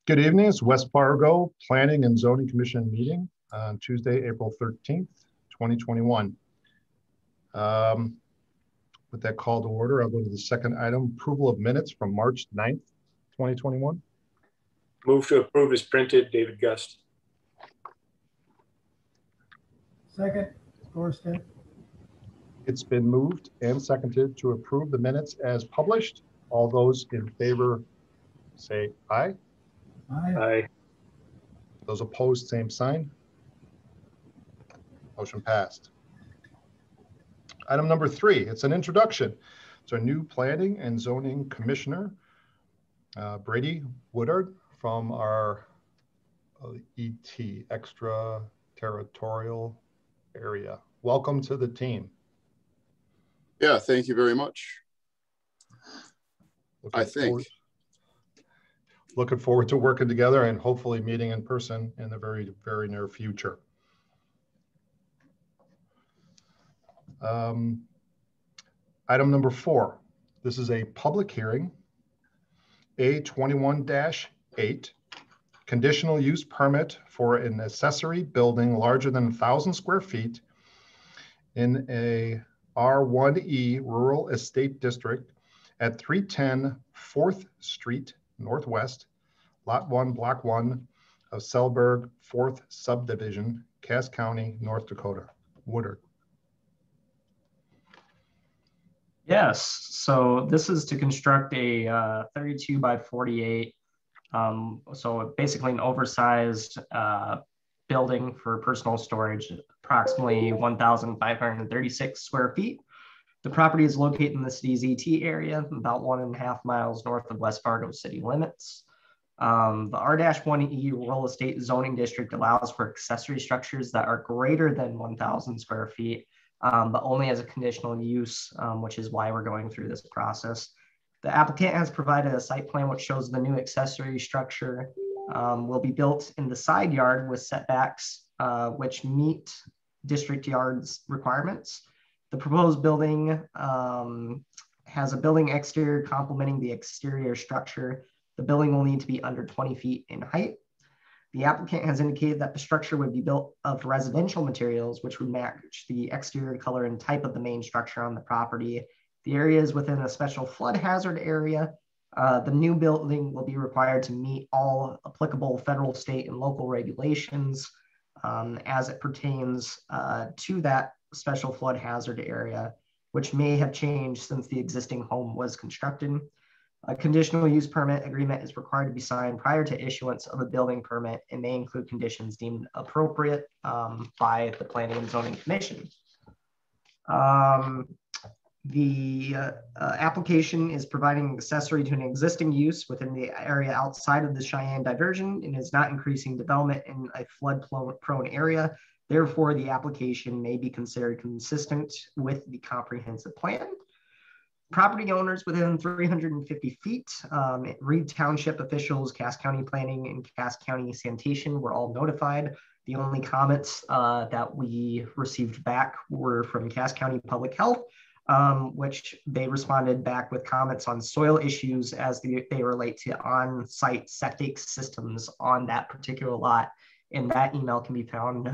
Good evening. It's West Fargo Planning and Zoning Commission meeting on Tuesday, April 13th, 2021. With that call to order, I'll go to the second item, approval of minutes from March 9th, 2021. Move to approve as printed, David Gust. Second, Gorsted. It's been moved and seconded to approve the minutes as published. All those in favor say aye. Aye. Aye. Those opposed, same sign. Motion passed. Item number 3, it's an introduction. It's our new planning and zoning commissioner, Brady Woodard from our ET, extraterritorial area. Welcome to the team. Yeah, thank you very much. Looking forward to working together and hopefully meeting in person in the very, very near future. Item number 4, this is a public hearing, A21-8, conditional use permit for an accessory building larger than 1,000 square feet in a R1E rural estate district at 310 4th Street Northwest, Lot 1, Block 1 of Selberg 4th Subdivision, Cass County, North Dakota. Woodard. Yes, so this is to construct a 32 by 48, so basically an oversized building for personal storage, approximately 1,536 square feet. The property is located in the city's ET area, about 1.5 miles north of West Fargo city limits. The R-1E rural estate zoning district allows for accessory structures that are greater than 1,000 square feet, but only as a conditional use, which is why we're going through this process. The applicant has provided a site plan which shows the new accessory structure will be built in the side yard with setbacks which meet district yard's requirements. The proposed building has a building exterior complementing the exterior structure. The building will need to be under 20 feet in height. The applicant has indicated that the structure would be built of residential materials, which would match the exterior color and type of the main structure on the property. The area is within a special flood hazard area. The new building will be required to meet all applicable federal, state, and local regulations as it pertains to that special flood hazard area, which may have changed since the existing home was constructed. A conditional use permit agreement is required to be signed prior to issuance of a building permit and may include conditions deemed appropriate by the Planning and Zoning Commission. The application is providing accessory to an existing use within the area outside of the Cheyenne diversion and is not increasing development in a flood-prone area. Therefore, the application may be considered consistent with the comprehensive plan. Property owners within 350 feet, Reed Township officials, Cass County Planning, and Cass County Sanitation were all notified. The only comments that we received back were from Cass County Public Health, which they responded back with comments on soil issues as they relate to on-site septic systems on that particular lot. And that email can be found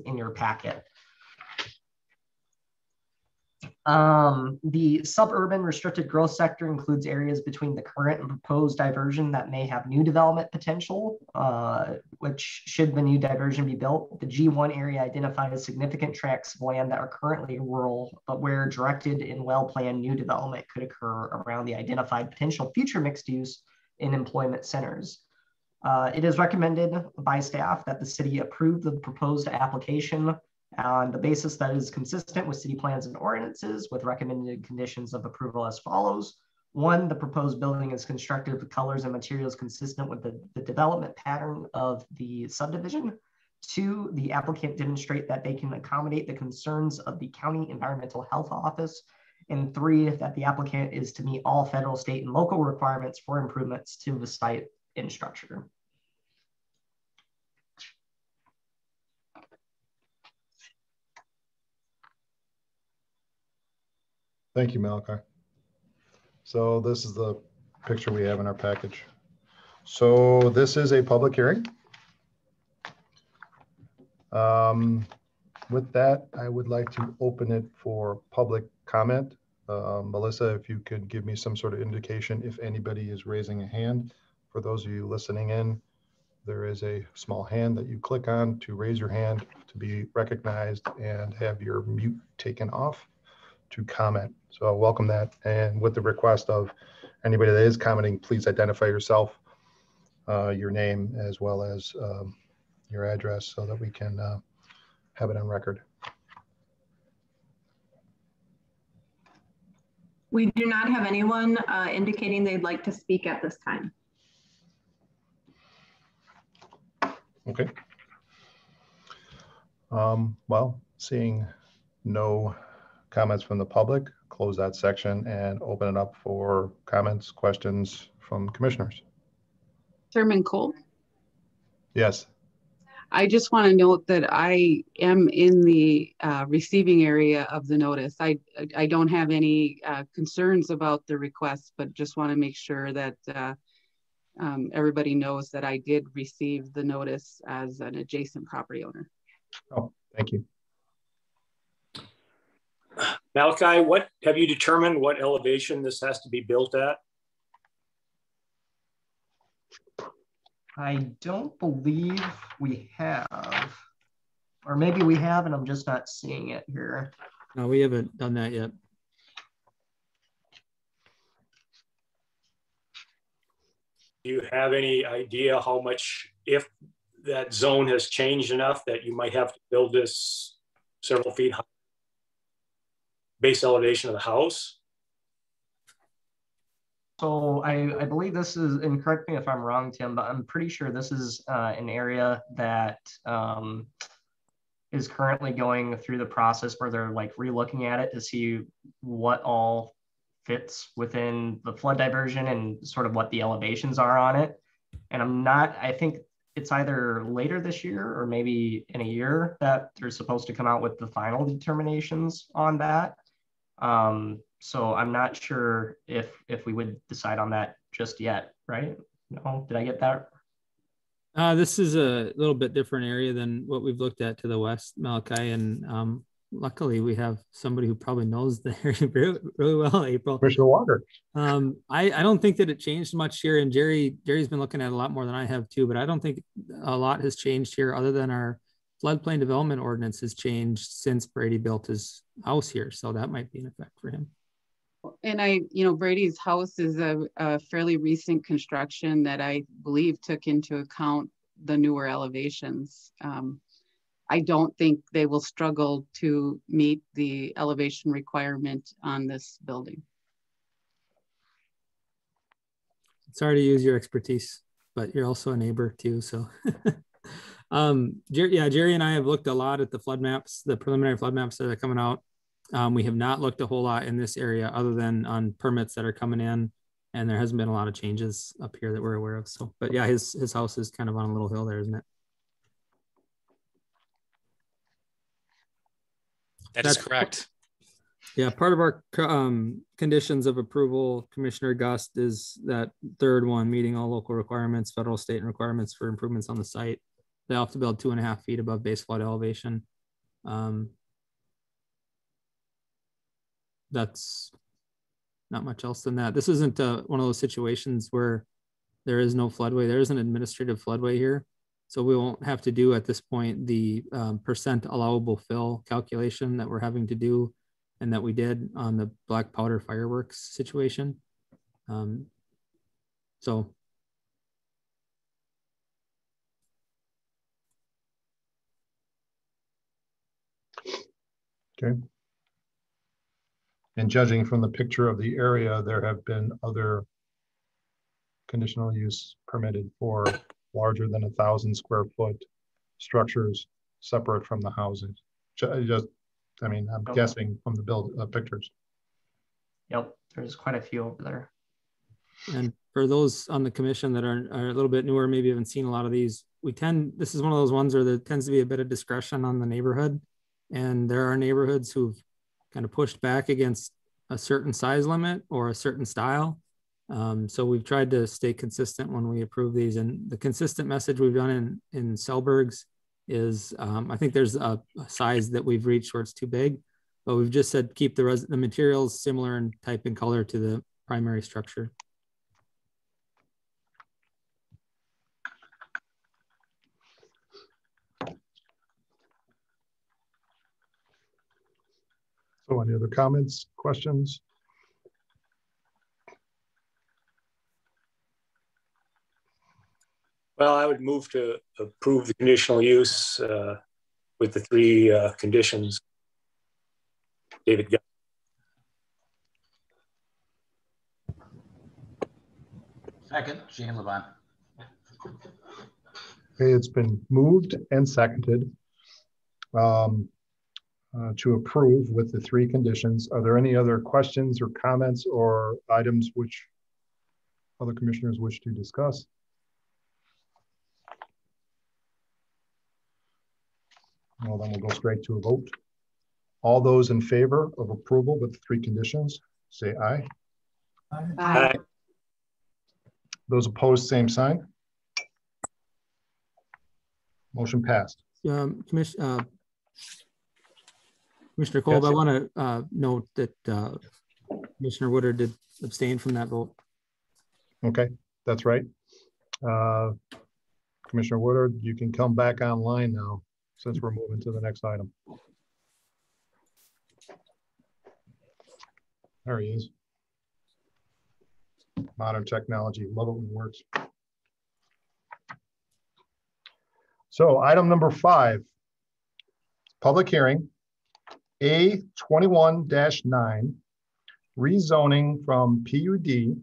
in your packet. The suburban restricted growth sector includes areas between the current and proposed diversion that may have new development potential, which should the new diversion be built. The G1 area identified as significant tracts of land that are currently rural, but where directed and well-planned new development could occur around the identified potential future mixed use in employment centers. It is recommended by staff that the city approve the proposed application on the basis that is consistent with city plans and ordinances, with recommended conditions of approval as follows. 1, the proposed building is constructed with colors and materials consistent with the development pattern of the subdivision. 2, the applicant demonstrate that they can accommodate the concerns of the County Environmental Health Office. And 3, that the applicant is to meet all federal, state, and local requirements for improvements to the site and structure. Thank you, Malachi. So this is the picture we have in our package. So this is a public hearing. With that, I would like to open it for public comment. Melissa, if you could give me some sort of indication if anybody is raising a hand. For those of you listening in, there is a small hand that you click on to raise your hand to be recognized and have your mute taken off to comment. So I'll welcome that. And with the request of anybody that is commenting, please identify yourself, your name, as well as your address so that we can have it on record. We do not have anyone indicating they'd like to speak at this time. Okay. Well, seeing no comments from the public, close that section and open it up for comments, questions from commissioners. Chairman Cole, Yes. I just want to note that I am in the receiving area of the notice. I don't have any concerns about the request, but just want to make sure that everybody knows that I did receive the notice as an adjacent property owner. Oh, thank you. Malachi, what have you determined what elevation this has to be built at? I don't believe we have, or maybe we have and I'm just not seeing it here. No, we haven't done that yet. Do you have any idea how much, if that zone has changed enough that you might have to build this several feet high base elevation of the house? So I believe this is, and correct me if I'm wrong, Tim, but I'm pretty sure this is an area that is currently going through the process where they're like re-looking at it to see what all fits within the flood diversion and sort of what the elevations are on it. And I think it's either later this year or maybe in a year that they're supposed to come out with the final determinations on that. So I'm not sure if we would decide on that just yet, right? No, did I get that? This is a little bit different area than what we've looked at to the west, Malachi, and luckily we have somebody who probably knows the area really, really well, April. Commissioner Walker. I don't think that it changed much here, and Jerry's been looking at it a lot more than I have too, but I don't think a lot has changed here other than our floodplain development ordinance has changed since Brady built his house here. So that might be an effect for him. And Brady's house is a fairly recent construction that I believe took into account the newer elevations. I don't think they will struggle to meet the elevation requirement on this building. Sorry to use your expertise, but you're also a neighbor too. So, Jerry and I have looked a lot at the flood maps, the preliminary flood maps that are coming out. We have not looked a whole lot in this area other than on permits that are coming in, and there hasn't been a lot of changes up here that we're aware of. So, but yeah, his house is kind of on a little hill there, isn't it? That's correct. Yeah, part of our conditions of approval, Commissioner Gust, is that third one, meeting all local requirements, federal, state, and requirements for improvements on the site. They have to build 2.5 feet above base flood elevation. That's not much else than that. This isn't one of those situations where there is no floodway. There is an administrative floodway here. So we won't have to do at this point the percent allowable fill calculation that we're having to do and that we did on the black powder fireworks situation. So. Okay. And judging from the picture of the area, there have been other conditional use permitted for larger than 1,000 square foot structures separate from the houses. I'm guessing from the pictures. Yep, there's quite a few over there. And for those on the commission that are a little bit newer, maybe haven't seen a lot of these, this is one of those ones where there tends to be a bit of discretion on the neighborhood. And there are neighborhoods who've kind of pushed back against a certain size limit or a certain style. So we've tried to stay consistent when we approve these, and the consistent message we've done in Selberg's is I think there's a size that we've reached where it's too big, but we've just said keep the materials similar in type and color to the primary structure. So any other comments, questions? Well, I would move to approve the conditional use with the 3 conditions. David. Second, Shane Levant. Okay, it's been moved and seconded to approve with the 3 conditions. Are there any other questions or comments or items which other commissioners wish to discuss? Well, then we'll go straight to a vote. All those in favor of approval with the 3 conditions, say aye. Aye. Aye. Those opposed, same sign. Motion passed. Commissioner Kolb, Yes. I want to note that Commissioner Woodard did abstain from that vote. Okay, that's right. Commissioner Woodard, you can come back online now since we're moving to the next item. There he is. Modern technology, love it when it works. So item number 5, public hearing, A21-9, rezoning from PUD,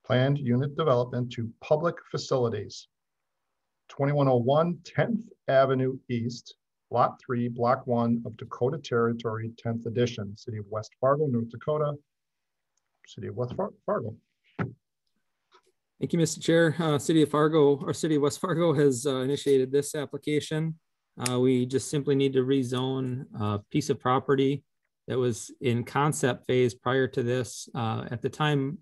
planned unit development, to public facilities. 2101 10th Avenue East, Lot 3, Block 1 of Dakota Territory, 10th edition, City of West Fargo, North Dakota, City of West Fargo. Thank you, Mr. Chair. City of West Fargo has initiated this application. We just simply need to rezone a piece of property that was in concept phase prior to this. At the time,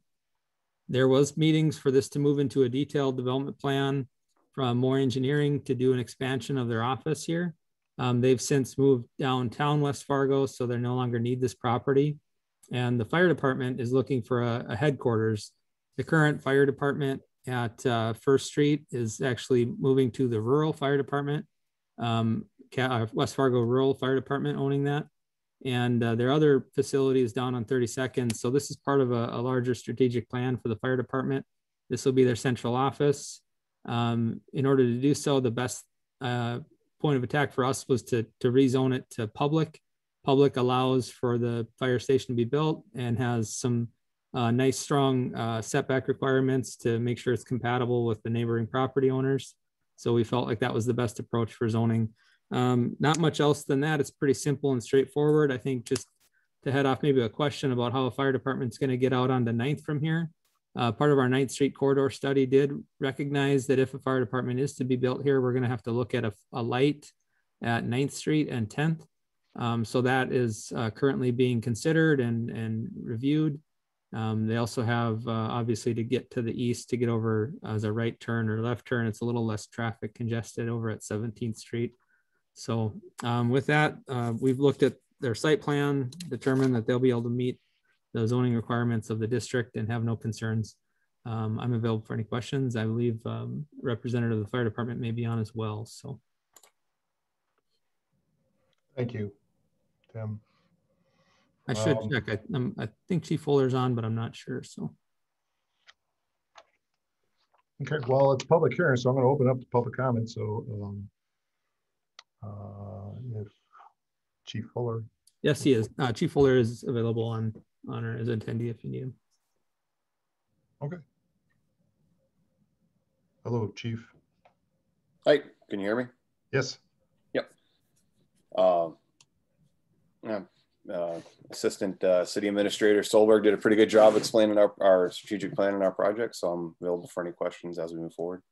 there was meetings for this to move into a detailed development plan from Moore Engineering to do an expansion of their office here. They've since moved downtown West Fargo, so they no longer need this property. And the fire department is looking for a headquarters. The current fire department at First Street is actually moving to the rural fire department, West Fargo Rural Fire Department owning that. And their other facility is down on 32nd. So this is part of a larger strategic plan for the fire department. This will be their central office. In order to do so, the best point of attack for us was to rezone it to public. Public allows for the fire station to be built and has some nice, strong setback requirements to make sure it's compatible with the neighboring property owners. So we felt like that was the best approach for zoning. Not much else than that. It's pretty simple and straightforward. I think just to head off maybe a question about how a fire department's going to get out onto 9th from here. Part of our 9th Street corridor study did recognize that if a fire department is to be built here, we're going to have to look at a light at 9th Street and 10th. So that is currently being considered and reviewed. They also have obviously to get to the east to get over as a right turn or left turn. It's a little less traffic congested over at 17th Street. So with that, we've looked at their site plan, determined that they'll be able to meet the zoning requirements of the district and have no concerns. I'm available for any questions. I believe representative of the fire department may be on as well. So. Thank you, Tim. I should check. I think Chief Fuller's on, but I'm not sure. So. Okay, well, it's public hearing, so I'm going to open up the public comment. So if Chief Fuller. Yes, he is. Chief Fuller is available on or as attendee if you need him. Okay. Hello, Chief. Hi, can you hear me? Yes. Yep. Assistant City Administrator Solberg did a pretty good job explaining our strategic plan and our project, so I'm available for any questions as we move forward.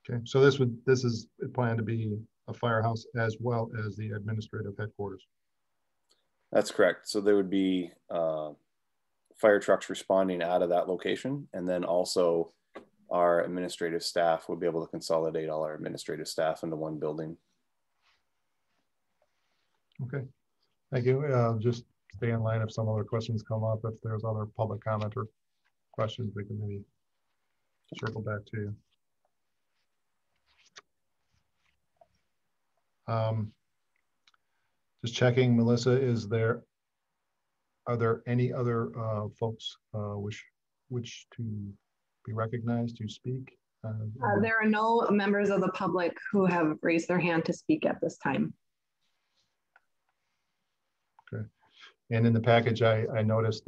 Okay, so this is planned to be a firehouse as well as the administrative headquarters. That's correct. So there would be fire trucks responding out of that location. And then also our administrative staff will be able to consolidate all our administrative staff into one building. Okay, thank you. Just stay in line if some other questions come up. If there's other public comment or questions, we can maybe circle back to you. Just checking, Melissa, are there any other folks wish to be recognized to speak? There are no members of the public who have raised their hand to speak at this time. Okay. And in the package, I noticed,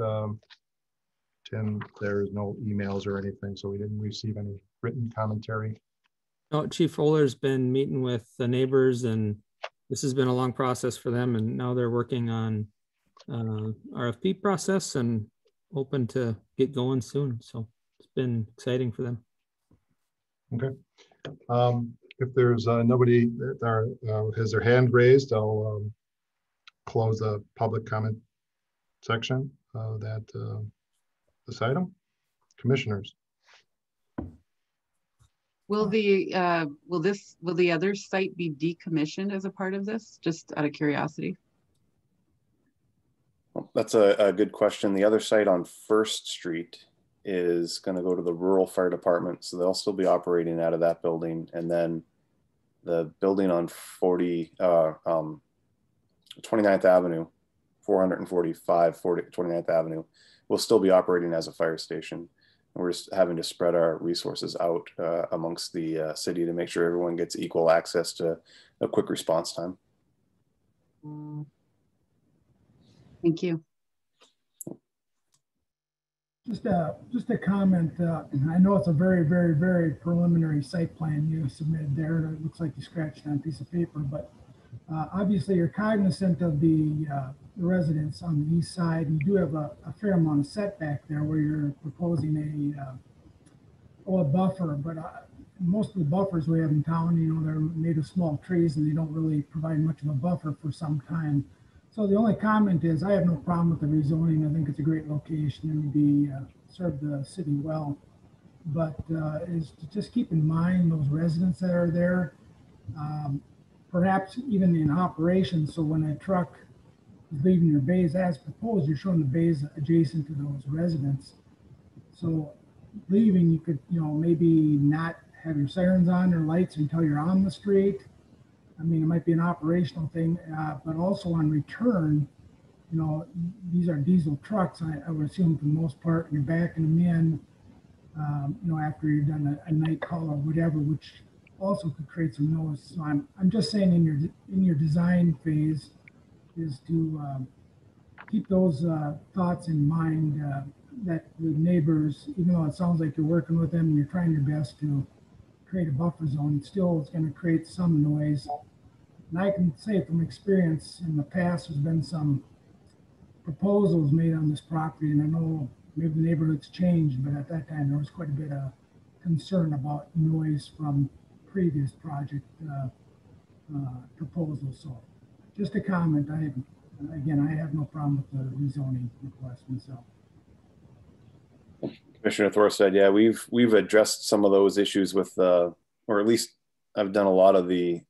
Tim, there's no emails or anything, so we didn't receive any written commentary. No, Chief Roller's been meeting with the neighbors, and this has been a long process for them, and now they're working on RFP process and hoping to get going soon. So it's been exciting for them. Okay. If there's nobody that has their hand raised, I'll close the public comment section of this item. Commissioners. Will the other site be decommissioned as a part of this? Just out of curiosity. That's a good question. The other site on First Street is going to go to the rural fire department, so they'll still be operating out of that building. And then the building on 29th Avenue, 29th Avenue, will still be operating as a fire station. And we're just having to spread our resources out amongst the city to make sure everyone gets equal access to a quick response time. Thank you. Just a comment. I know it's a very, very, very preliminary site plan you submitted there. It looks like you scratched on a piece of paper, but obviously you're cognizant of the residents on the east side. You do have a fair amount of setback there where you're proposing a buffer, but most of the buffers we have in town, you know, they're made of small trees and they don't really provide much of a buffer for some time. So the only comment is I have no problem with the rezoning. I think it's a great location and be serve the city well. But is to just keep in mind those residents that are there, perhaps even in operation. So when a truck is leaving your bays as proposed, you're showing the bays adjacent to those residents. So leaving, you could, you know, maybe not have your sirens on or lights until you're on the street. I mean, it might be an operational thing, but also on return, you know, these are diesel trucks, I would assume for the most part, and you're backing them in, you know, after you've done a night call or whatever, which also could create some noise. So I'm just saying in your design phase is to keep those thoughts in mind, that the neighbors, even though it sounds like you're working with them and you're trying your best to create a buffer zone, still it's going to create some noise. And I can say from experience in the past, there's been some proposals made on this property, and I know maybe the neighborhood's changed, but at that time there was quite a bit of concern about noise from previous project proposals. So just a comment. Again, I have no problem with the rezoning request myself. Commissioner Thorstad, yeah, we've addressed some of those issues with, or at least I've done a lot of the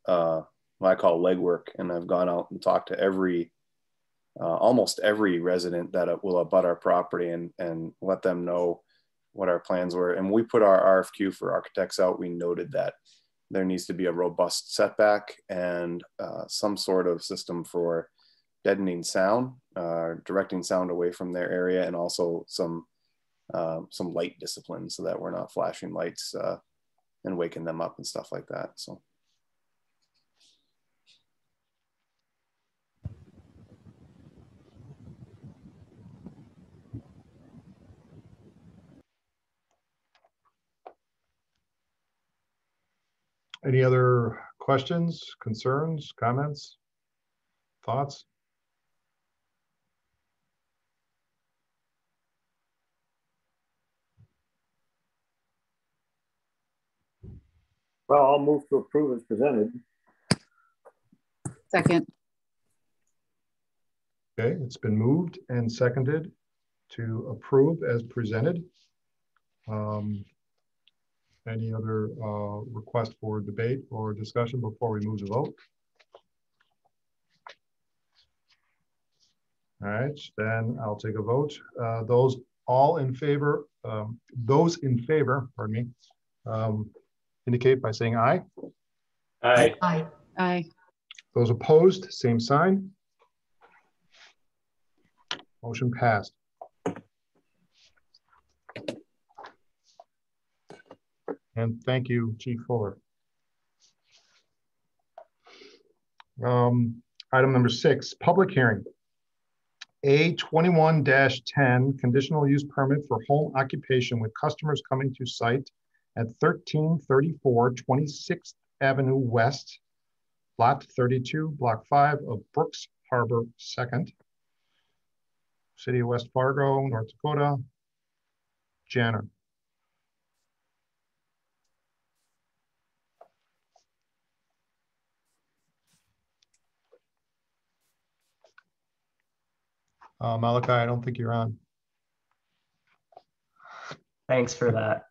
what I call legwork, and I've gone out and talked to almost every resident that will abut our property and let them know what our plans were. And when we put our RFQ for architects out, we noted that there needs to be a robust setback and some sort of system for deadening sound, directing sound away from their area, and also some light discipline so that we're not flashing lights and waking them up and stuff like that. So. Any other questions, concerns, comments, thoughts? Well, I'll move to approve as presented. Second. Okay, it's been moved and seconded to approve as presented. Any other request for debate or discussion before we move to vote? All right, then I'll take a vote. Those in favor, pardon me, indicate by saying aye. Aye. Aye. Aye. Those opposed, same sign. Motion passed. And thank you, Chief Fuller. Item number 6, public hearing. A21-10 conditional use permit for home occupation with customers coming to site at 1334 26th Avenue West, Lot 32, Block 5 of Brooks Harbor 2nd, City of West Fargo, North Dakota. Janner. Malachi, I don't think you're on. Thanks for that.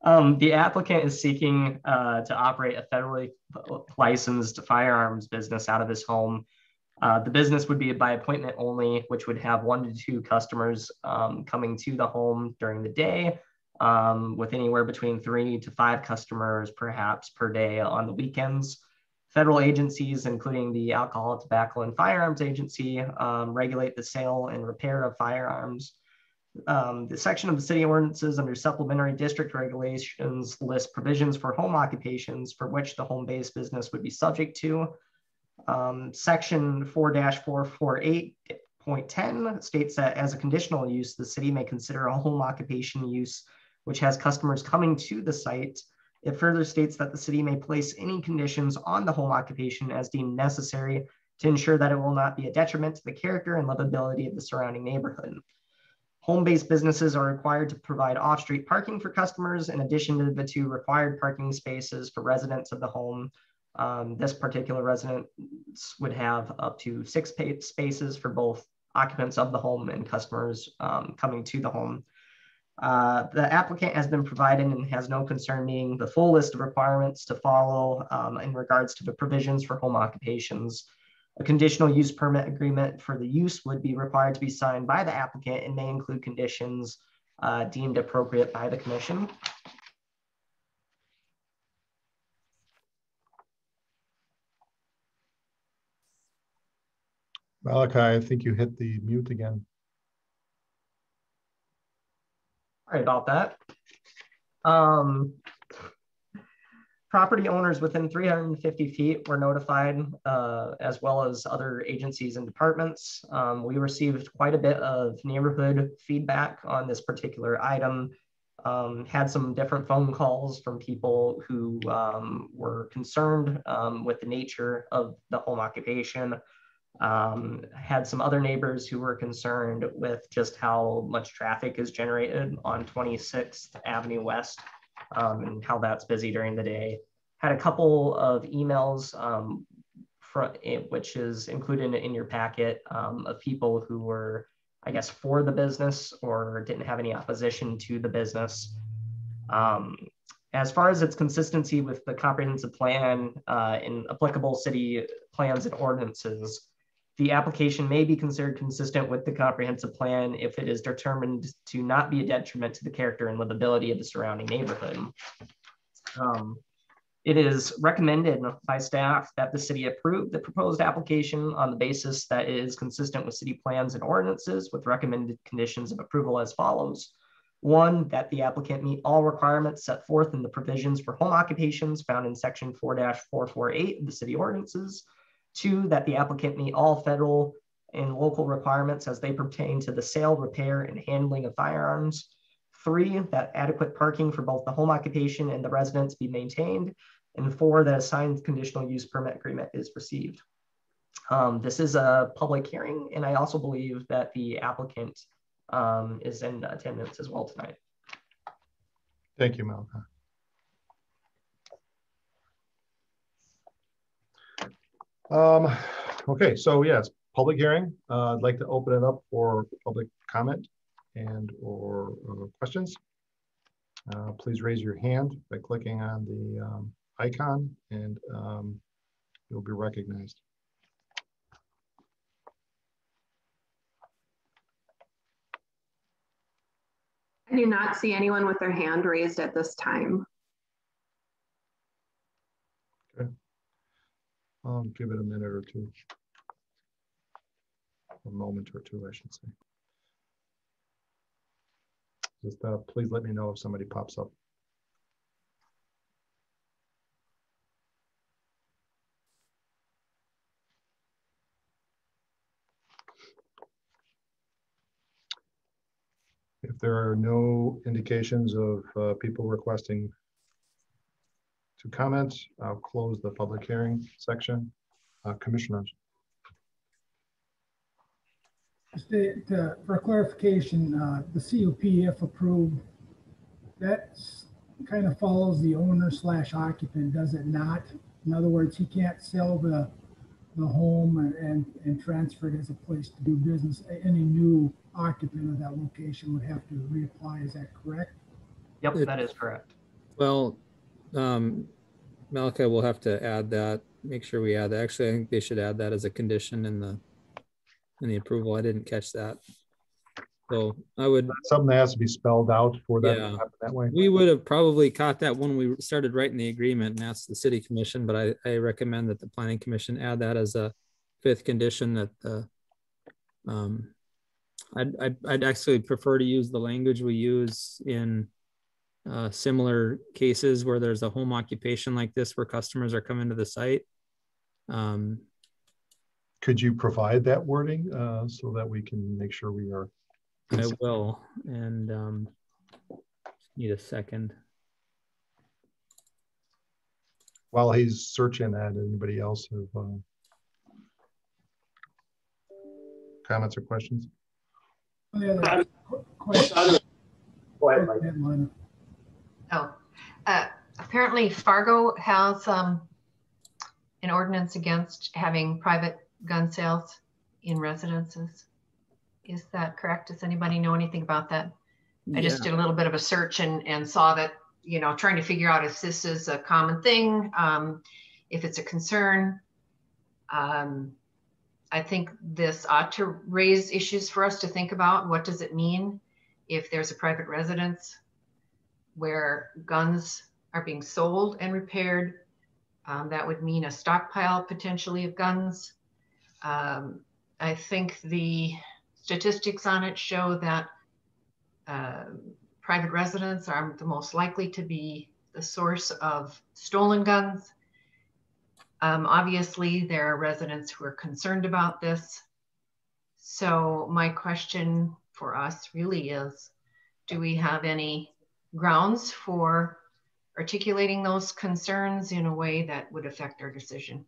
The applicant is seeking to operate a federally licensed firearms business out of his home. The business would be by appointment only, which would have 1 to 2 customers coming to the home during the day, with anywhere between 3 to 5 customers perhaps per day on the weekends. Federal agencies, including the Alcohol, Tobacco, and Firearms Agency, regulate the sale and repair of firearms. The section of the city ordinances under supplementary district regulations lists provisions for home occupations for which the home-based business would be subject to. Section 4-448.10 states that as a conditional use, the city may consider a home occupation use which has customers coming to the site. It further states that the city may place any conditions on the home occupation as deemed necessary to ensure that it will not be a detriment to the character and livability of the surrounding neighborhood. Home-based businesses are required to provide off-street parking for customers in addition to the 2 required parking spaces for residents of the home. This particular residence would have up to 6 spaces for both occupants of the home and customers coming to the home. The applicant has been provided and has no concern meeting the full list of requirements to follow in regards to the provisions for home occupations. A conditional use permit agreement for the use would be required to be signed by the applicant and may include conditions deemed appropriate by the commission. Malachi, I think you hit the mute again. Sorry about that. Property owners within 350 feet were notified, as well as other agencies and departments. We received quite a bit of neighborhood feedback on this particular item. Had some different phone calls from people who were concerned with the nature of the home occupation. Had some other neighbors who were concerned with just how much traffic is generated on 26th Avenue West and how that's busy during the day. Had a couple of emails which is included in your packet of people who were, I guess, for the business or didn't have any opposition to the business. As far as its consistency with the comprehensive plan in applicable city plans and ordinances, the application may be considered consistent with the comprehensive plan if it is determined to not be a detriment to the character and livability of the surrounding neighborhood. It is recommended by staff that the city approve the proposed application on the basis that it is consistent with city plans and ordinances with recommended conditions of approval as follows. 1, that the applicant meet all requirements set forth in the provisions for home occupations found in section 4-448 of the city ordinances. 2, that the applicant meet all federal and local requirements as they pertain to the sale, repair, and handling of firearms. 3, that adequate parking for both the home occupation and the residence be maintained. And 4, that a signed conditional use permit agreement is received. This is a public hearing, and I also believe that the applicant is in attendance as well tonight. Thank you, Malachi. Okay, so yes, public hearing. I'd like to open it up for public comment and or questions. Please raise your hand by clicking on the icon and you'll be recognized. I do not see anyone with their hand raised at this time. Okay. I'll give it a minute or two. A moment or two, I should say. Just please let me know if somebody pops up. If there are no indications of people requesting to comment, I'll close the public hearing section. Commissioners. For clarification, the CUP, if approved, that kind of follows the owner / occupant, does it not? In other words, he can't sell the home and transfer it as a place to do business. Any new occupant of that location would have to reapply. Is that correct? Yep, that is correct. Well, Malachi will have to add that. Make sure we add that. Actually, I think they should add that as a condition in the approval. I didn't catch that. So I would. That's something that has to be spelled out for that to happen that way. We would have probably caught that when we started writing the agreement and asked the city commission, but I recommend that the planning commission add that as a 5th condition that the, I'd actually prefer to use the language we use in similar cases where there's a home occupation like this, where customers are coming to the site. Could you provide that wording so that we can make sure we are? I will, and need a second. While he's searching that, anybody else have comments or questions? Question. Go ahead, Mike. Oh, apparently Fargo has an ordinance against having private gun sales in residences. Is that correct? Does anybody know anything about that? I just did a little bit of a search and saw that, you know, trying to figure out if this is a common thing, if it's a concern. I think this ought to raise issues for us to think about. What does it mean if there's a private residence where guns are being sold and repaired? That would mean a stockpile potentially of guns. I think the statistics on it show that private residents are the most likely to be the source of stolen guns. Obviously, there are residents who are concerned about this. So my question for us really is, do we have any grounds for articulating those concerns in a way that would affect our decision?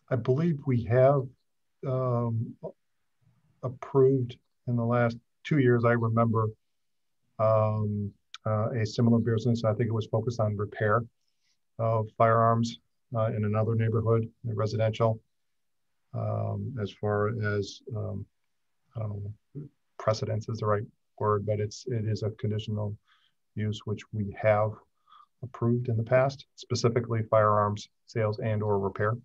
I believe we have approved in the last 2 years, I remember, a similar business. I think it was focused on repair of firearms in another neighborhood, residential. As far as, I don't know, precedence is the right word, but it is a conditional use which we have approved in the past, specifically firearms sales and or repair.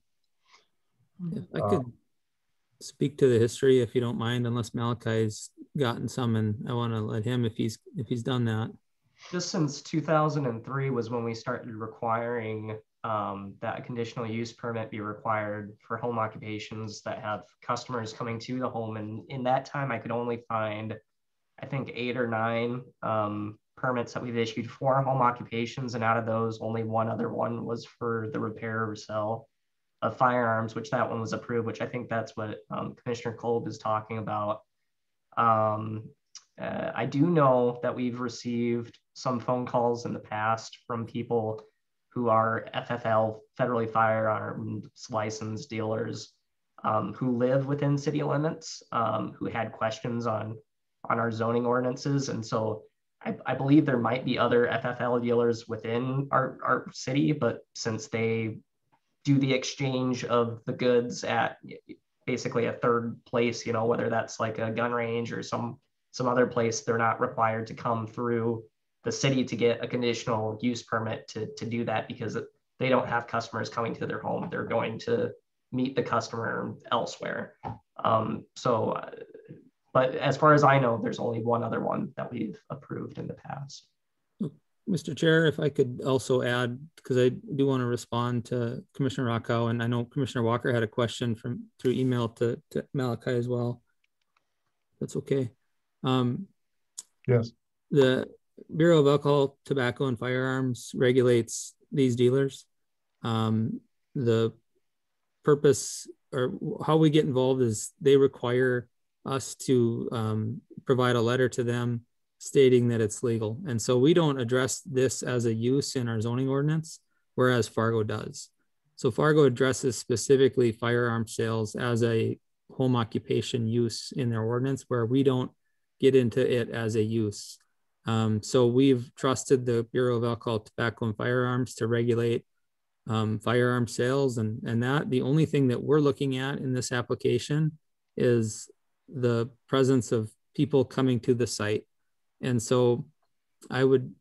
If I could speak to the history, if you don't mind, unless Malachi's gotten some, and I want to let him if he's done that. Just since 2003 was when we started requiring that a conditional use permit be required for home occupations that have customers coming to the home. And in that time, I could only find, I think, 8 or 9 permits that we've issued for home occupations. And out of those, only one other one was for the repair or sell of firearms, which that one was approved, which I think that's what Commissioner Kolb is talking about. I do know that we've received some phone calls in the past from people who are FFL, federally firearms licensed dealers, who live within city limits, who had questions on our zoning ordinances. And so I believe there might be other FFL dealers within our city, but since they do the exchange of the goods at basically a third place, you know, whether that's like a gun range or some other place. They're not required to come through the city to get a conditional use permit to do that, because they don't have customers coming to their home. They're going to meet the customer elsewhere. But as far as I know, there's only one other one that we've approved in the past. Mr. Chair, if I could also add, because I do want to respond to Commissioner Rockow, and I know Commissioner Walker had a question through email to Malachi as well. That's okay. Yes. The Bureau of Alcohol, Tobacco, and Firearms regulates these dealers. The purpose or how we get involved is they require us to provide a letter to them stating that it's legal. And so we don't address this as a use in our zoning ordinance, whereas Fargo does. So Fargo addresses specifically firearm sales as a home occupation use in their ordinance, where we don't get into it as a use. So we've trusted the Bureau of Alcohol, Tobacco, and Firearms to regulate firearm sales, and that the only thing that we're looking at in this application is the presence of people coming to the site. And so I would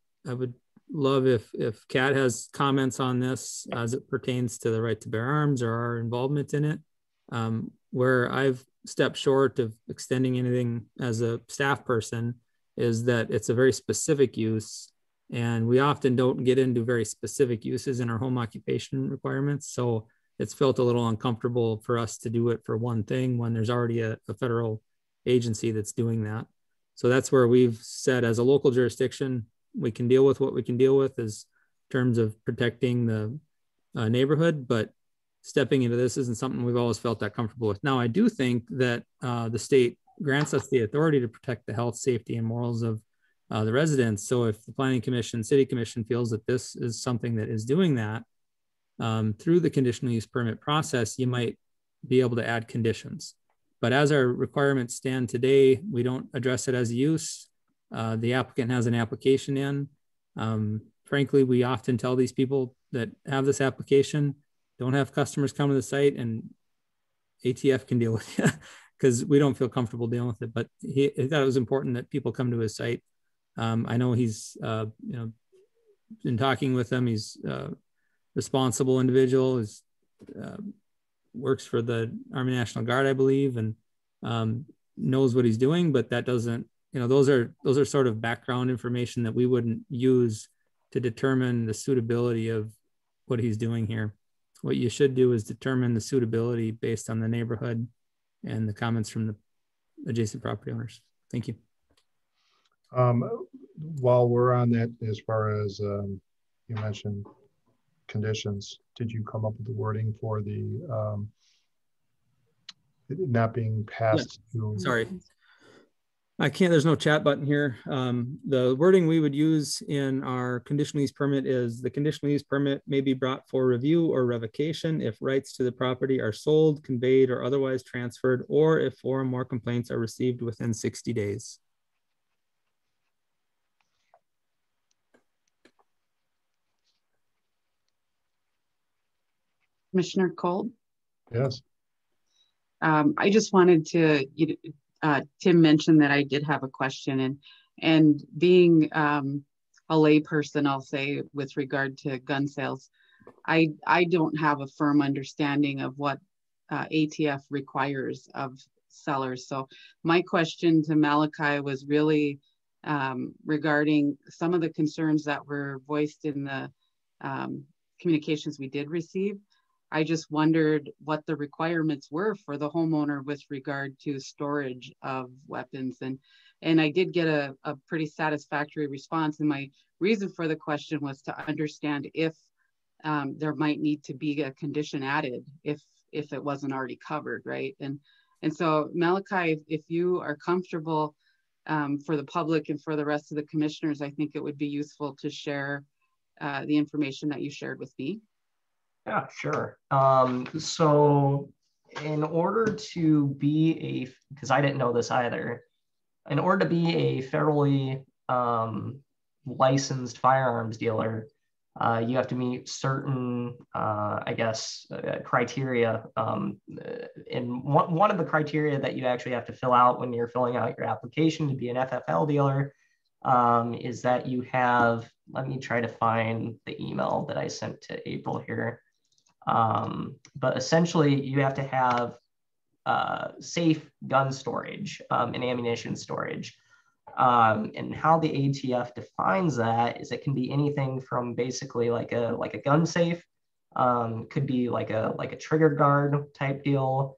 love if Kat has comments on this as it pertains to the right to bear arms or our involvement in it, where I've stepped short of extending anything as a staff person is that it's a very specific use, and we often don't get into very specific uses in our home occupation requirements. So it's felt a little uncomfortable for us to do it for one thing when there's already a federal agency that's doing that. So that's where we've said, as a local jurisdiction, we can deal with what we can deal with as terms of protecting the neighborhood, but stepping into this isn't something we've always felt that comfortable with. Now, I do think that the state grants us the authority to protect the health, safety, and morals of the residents. So if the Planning Commission, City Commission feels that this is something that is doing that through the conditional use permit process, you might be able to add conditions. But as our requirements stand today, we don't address it as a use. The applicant has an application in. Frankly, we often tell these people that have this application, don't have customers come to the site, and ATF can deal with it because we don't feel comfortable dealing with it. But he thought it was important that people come to his site. I know he's been talking with them. He's a responsible individual. He's works for the Army National Guard, I believe, and knows what he's doing. But that doesn't, those are sort of background information that we wouldn't use to determine the suitability of what he's doing here. What you should do is determine the suitability based on the neighborhood and the comments from the adjacent property owners. Thank you. While we're on that, as far as you mentioned conditions, did you come up with the wording for the not being passed? Yeah. Sorry, I can't, there's no chat button here. The wording we would use in our conditional use permit is the conditional use permit may be brought for review or revocation if rights to the property are sold, conveyed, or otherwise transferred, or if 4 or more complaints are received within 60 days. Commissioner Kolb? Yes. I just wanted to, Tim mentioned that I did have a question, and being a layperson, I'll say, with regard to gun sales, I don't have a firm understanding of what ATF requires of sellers. So my question to Malachi was really regarding some of the concerns that were voiced in the communications we did receive. I just wondered what the requirements were for the homeowner with regard to storage of weapons. And I did get a pretty satisfactory response. And my reason for the question was to understand if there might need to be a condition added if it wasn't already covered, right? And so Malachi, if you are comfortable for the public and for the rest of the commissioners, I think it would be useful to share the information that you shared with me. Yeah, sure. So in order to be because I didn't know this either, in order to be a federally licensed firearms dealer, you have to meet certain, I guess, criteria. And one of the criteria that you actually have to fill out when you're filling out your application to be an FFL dealer is that you have, let me try to find the email that I sent to April here. But essentially you have to have safe gun storage and ammunition storage. And how the ATF defines that is it can be anything from basically like a gun safe, could be like a trigger guard type deal,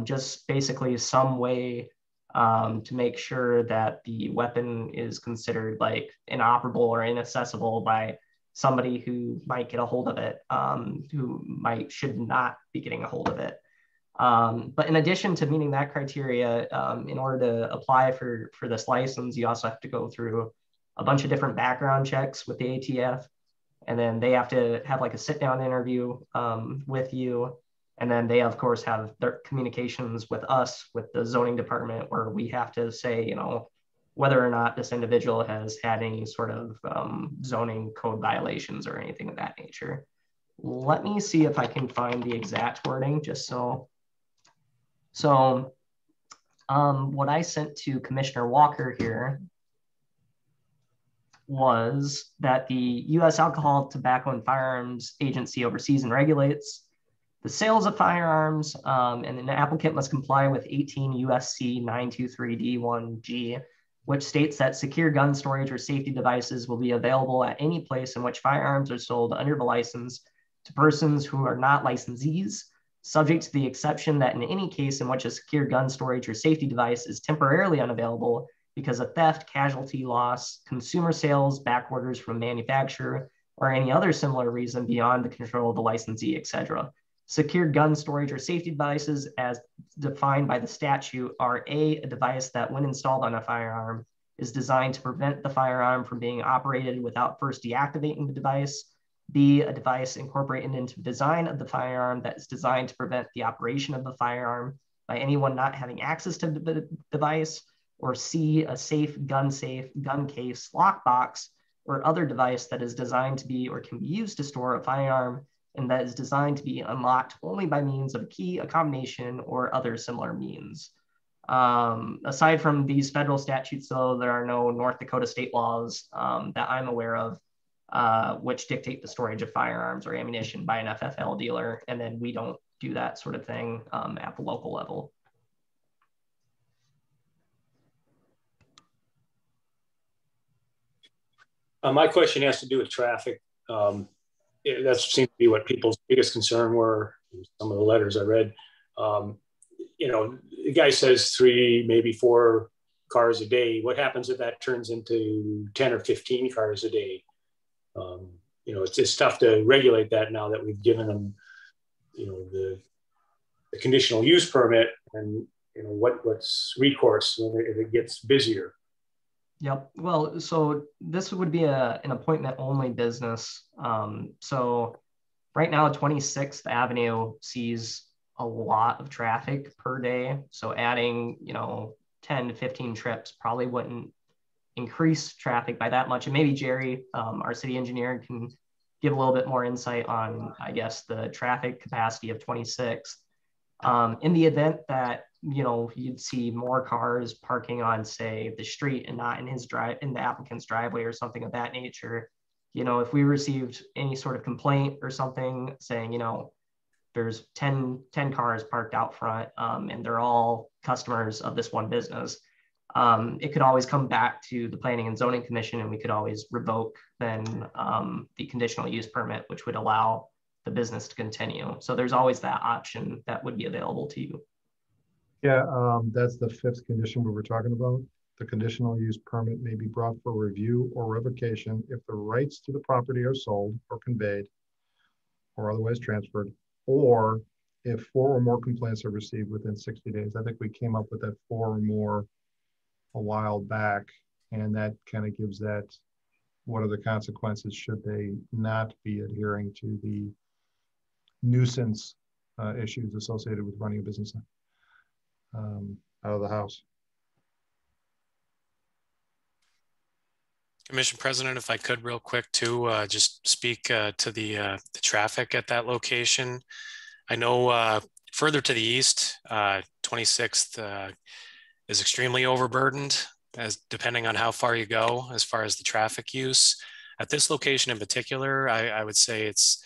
just basically some way to make sure that the weapon is considered like inoperable or inaccessible by somebody who might get a hold of it, who should not be getting a hold of it. But in addition to meeting that criteria, in order to apply for this license, you also have to go through a bunch of different background checks with the ATF. And then they have to have like a sit down interview with you. And then they, of course, have their communications with us, with the zoning department, where we have to say, you know, whether or not this individual has had any sort of zoning code violations or anything of that nature. Let me see if I can find the exact wording just so. So what I sent to Commissioner Walker here was that the U.S. Alcohol, Tobacco, and Firearms Agency oversees and regulates the sales of firearms, and an applicant must comply with 18 U.S.C. 923D1G, which states that secure gun storage or safety devices will be available at any place in which firearms are sold under the license to persons who are not licensees, subject to the exception that in any case in which a secure gun storage or safety device is temporarily unavailable because of theft, casualty loss, consumer sales, back orders from manufacturer, or any other similar reason beyond the control of the licensee, etc. Secure gun storage or safety devices as defined by the statute are a device that when installed on a firearm is designed to prevent the firearm from being operated without first deactivating the device, B, a device incorporated into the design of the firearm that is designed to prevent the operation of the firearm by anyone not having access to the device, or C, a safe, gun case, lockbox, or other device that is designed to be or can be used to store a firearm and that is designed to be unlocked only by means of a key, a combination, or other similar means. Aside from these federal statutes, though, there are no North Dakota state laws that I'm aware of which dictate the storage of firearms or ammunition by an FFL dealer. And then we don't do that sort of thing at the local level. My question has to do with traffic. That seems to be what people's biggest concern were in some of the letters I read. You know, the guy says 3, maybe 4 cars a day. What happens if that turns into 10 or 15 cars a day? You know, it's tough to regulate that now that we've given them, you know, the conditional use permit, and you know what's recourse if it gets busier. Yep. Well, so this would be an appointment only business. So right now, 26th Avenue sees a lot of traffic per day. So adding, you know, 10 to 15 trips probably wouldn't increase traffic by that much. And maybe Jerry, our city engineer, can give a little bit more insight on, I guess, the traffic capacity of 26th. In the event that, you know, you'd see more cars parking on, say, the street and not in the applicant's driveway or something of that nature, you know, if we received any sort of complaint or something saying, you know, there's 10 cars parked out front and they're all customers of this one business, it could always come back to the Planning and Zoning Commission, and we could always revoke then the conditional use permit, which would allow the business to continue. So there's always that option that would be available to you. Yeah, that's the 5th condition we were talking about. The conditional use permit may be brought for review or revocation if the rights to the property are sold or conveyed or otherwise transferred, or if 4 or more complaints are received within 60 days. I think we came up with that 4 or more a while back, and that kind of gives that, what are the consequences should they not be adhering to the nuisance issues associated with running a business out of the house. Commission President, if I could real quick too, just speak to the traffic at that location. I know further to the east, 26th is extremely overburdened, as depending on how far you go as far as the traffic use. At this location in particular, I would say it's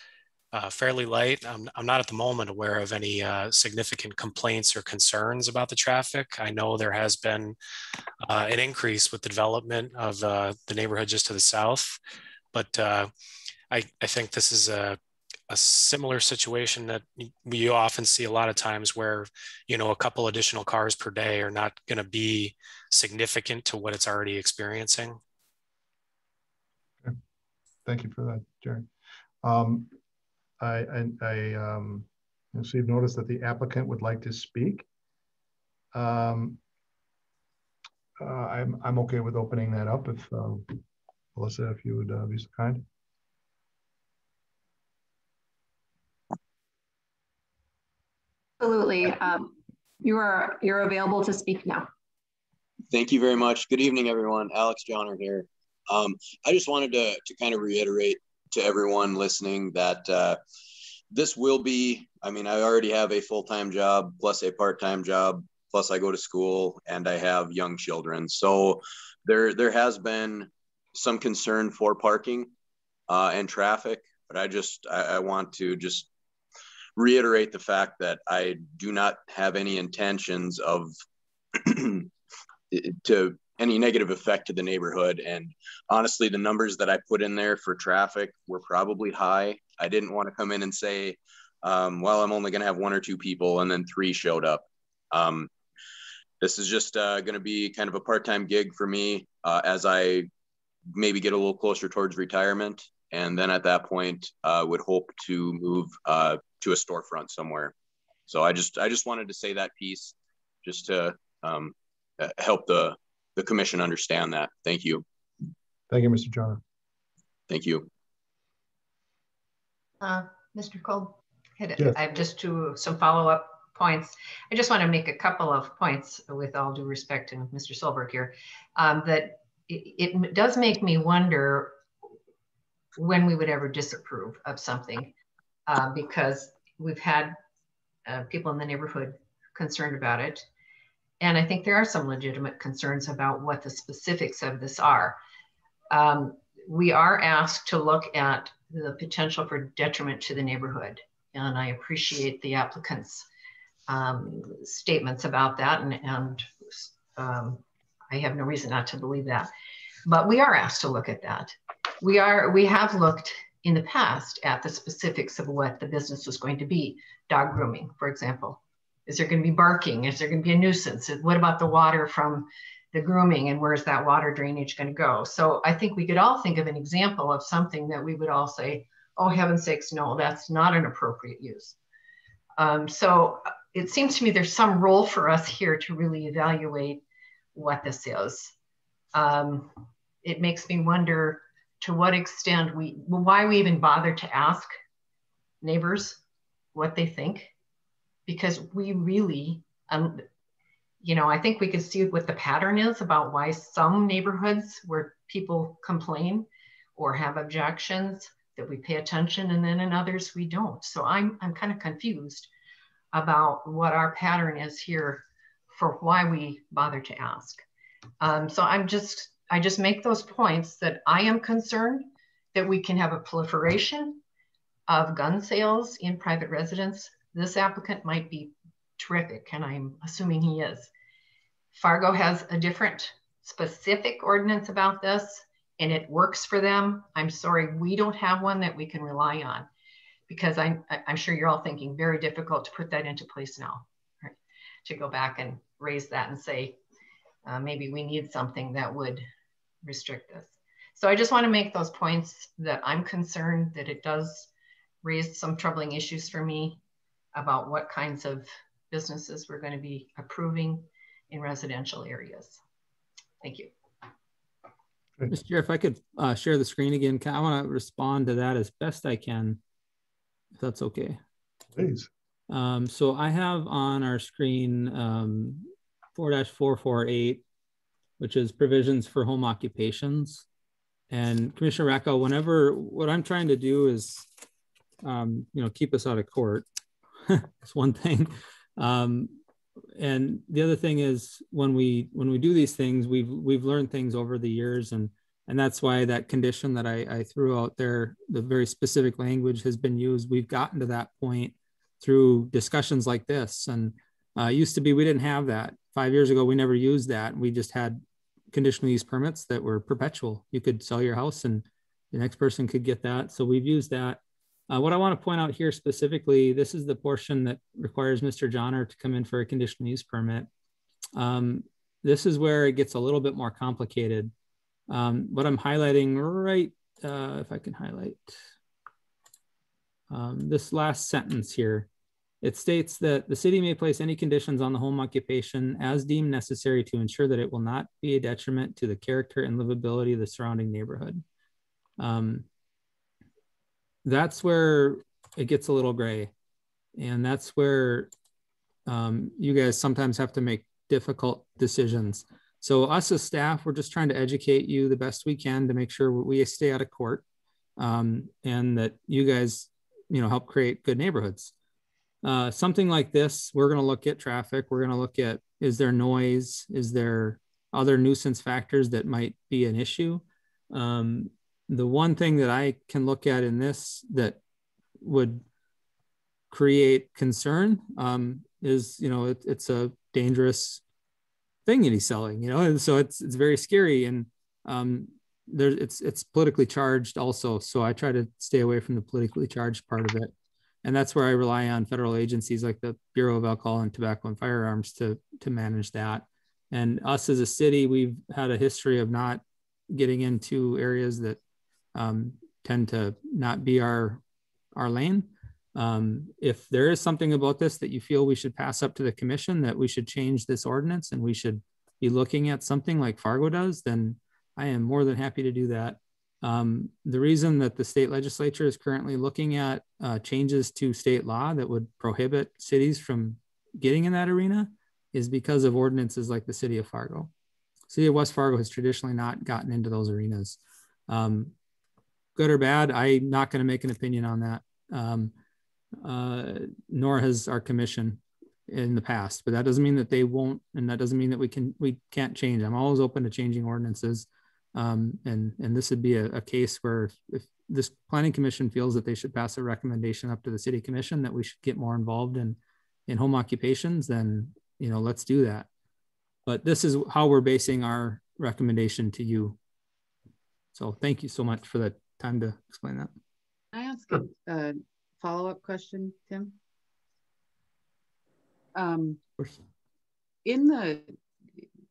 fairly light. I'm not at the moment aware of any significant complaints or concerns about the traffic. I know there has been an increase with the development of the neighborhood just to the south, but I think this is a similar situation that we often see a lot of times where, you know, a couple additional cars per day are not going to be significant to what it's already experiencing. Okay. Thank you for that, Jerry. I received notice that the applicant would like to speak. I'm okay with opening that up if Melissa, if you would be so kind. Absolutely. You're available to speak now. Thank you very much. Good evening, everyone. Alex Johnner here. I just wanted to kind of reiterate to everyone listening that this will be, I mean, I already have a full-time job plus a part-time job, plus I go to school and I have young children. So there has been some concern for parking and traffic, but I want to just reiterate the fact that I do not have any intentions of to any negative effect to the neighborhood. And honestly, the numbers that I put in there for traffic were probably high. I didn't want to come in and say, well, I'm only going to have 1 or 2 people, and then 3 showed up. This is just going to be kind of a part-time gig for me as I maybe get a little closer towards retirement. And then at that point, would hope to move to a storefront somewhere. So I just wanted to say that piece just to help the commission understand that. Thank you. Thank you, Mr. John. Thank you. Mr. Kolb, yes. I have just some follow-up points. I just want to make a couple of points with all due respect to Mr. Solberg here, that it does make me wonder when we would ever disapprove of something, because we've had people in the neighborhood concerned about it. And I think there are some legitimate concerns about what the specifics of this are. We are asked to look at the potential for detriment to the neighborhood. And I appreciate the applicant's statements about that. And I have no reason not to believe that. But we are asked to look at that. We have looked in the past at the specifics of what the business was going to be. Dog grooming, for example. Is there going to be barking? Is there going to be a nuisance? What about the water from the grooming, and where's that water drainage going to go? So I think we could all think of an example of something that we would all say, oh, heaven's sakes, no, that's not an appropriate use. So it seems to me there's some role for us here to really evaluate what this is. It makes me wonder to what extent why we even bother to ask neighbors what they think. Because we really, you know, I think we could see what the pattern is about why some neighborhoods where people complain or have objections that we pay attention, and then in others we don't. So I'm kind of confused about what our pattern is here for why we bother to ask. So I just make those points that I am concerned that we can have a proliferation of gun sales in private residence. This applicant might be terrific, and I'm assuming he is. Fargo has a different specific ordinance about this, and it works for them. I'm sorry, we don't have one that we can rely on, because I'm sure you're all thinking very difficult to put that into place now, right? To go back and raise that and say, maybe we need something that would restrict this. So I just want to make those points that I'm concerned that it does raise some troubling issues for me about what kinds of businesses we're going to be approving in residential areas. Thank you. Mr. Chair, if I could share the screen again, I want to respond to that as best I can, if that's okay. Please. So I have on our screen 4-448, which is provisions for home occupations. And Commissioner Racco, what I'm trying to do is, keep us out of court. That's one thing. And the other thing is when we do these things, we've learned things over the years, and that's why that condition that I threw out there, the very specific language has been used. We've gotten to that point through discussions like this. And used to be, we didn't have that. 5 years ago, we never used that. We just had conditional use permits that were perpetual. You could sell your house and the next person could get that. So we've used that. What I want to point out here specifically, this is the portion that requires Mr. Johnner to come in for a conditional use permit. This is where it gets a little bit more complicated. What I'm highlighting right, if I can highlight this last sentence here, it states that the city may place any conditions on the home occupation as deemed necessary to ensure that it will not be a detriment to the character and livability of the surrounding neighborhood. That's where it gets a little gray. And that's where you guys sometimes have to make difficult decisions. So us as staff, we're just trying to educate you the best we can to make sure we stay out of court, and that you guys, help create good neighborhoods. Something like this, we're going to look at traffic. We're going to look at, is there noise? Is there other nuisance factors that might be an issue? The one thing that I can look at in this that would create concern is, it's a dangerous thing that he's selling, and so it's very scary, and it's politically charged also. So I try to stay away from the politically charged part of it. And that's where I rely on federal agencies like the Bureau of Alcohol and Tobacco and Firearms to manage that. And us as a city, we've had a history of not getting into areas that tend to not be our lane. If there is something about this that you feel we should pass up to the commission, that we should change this ordinance and we should be looking at something like Fargo does, then I am more than happy to do that. The reason that the state legislature is currently looking at changes to state law that would prohibit cities from getting in that arena is because of ordinances like the city of Fargo. City of West Fargo has traditionally not gotten into those arenas. Good or bad, I'm not going to make an opinion on that, nor has our commission in the past, but that doesn't mean that they won't, and that doesn't mean that we can't change. I'm always open to changing ordinances. And this would be a case where if this planning commission feels that they should pass a recommendation up to the city commission that we should get more involved in home occupations, then, let's do that. But this is how we're basing our recommendation to you. So thank you so much for the time to explain that. Can I ask a follow-up question, Tim?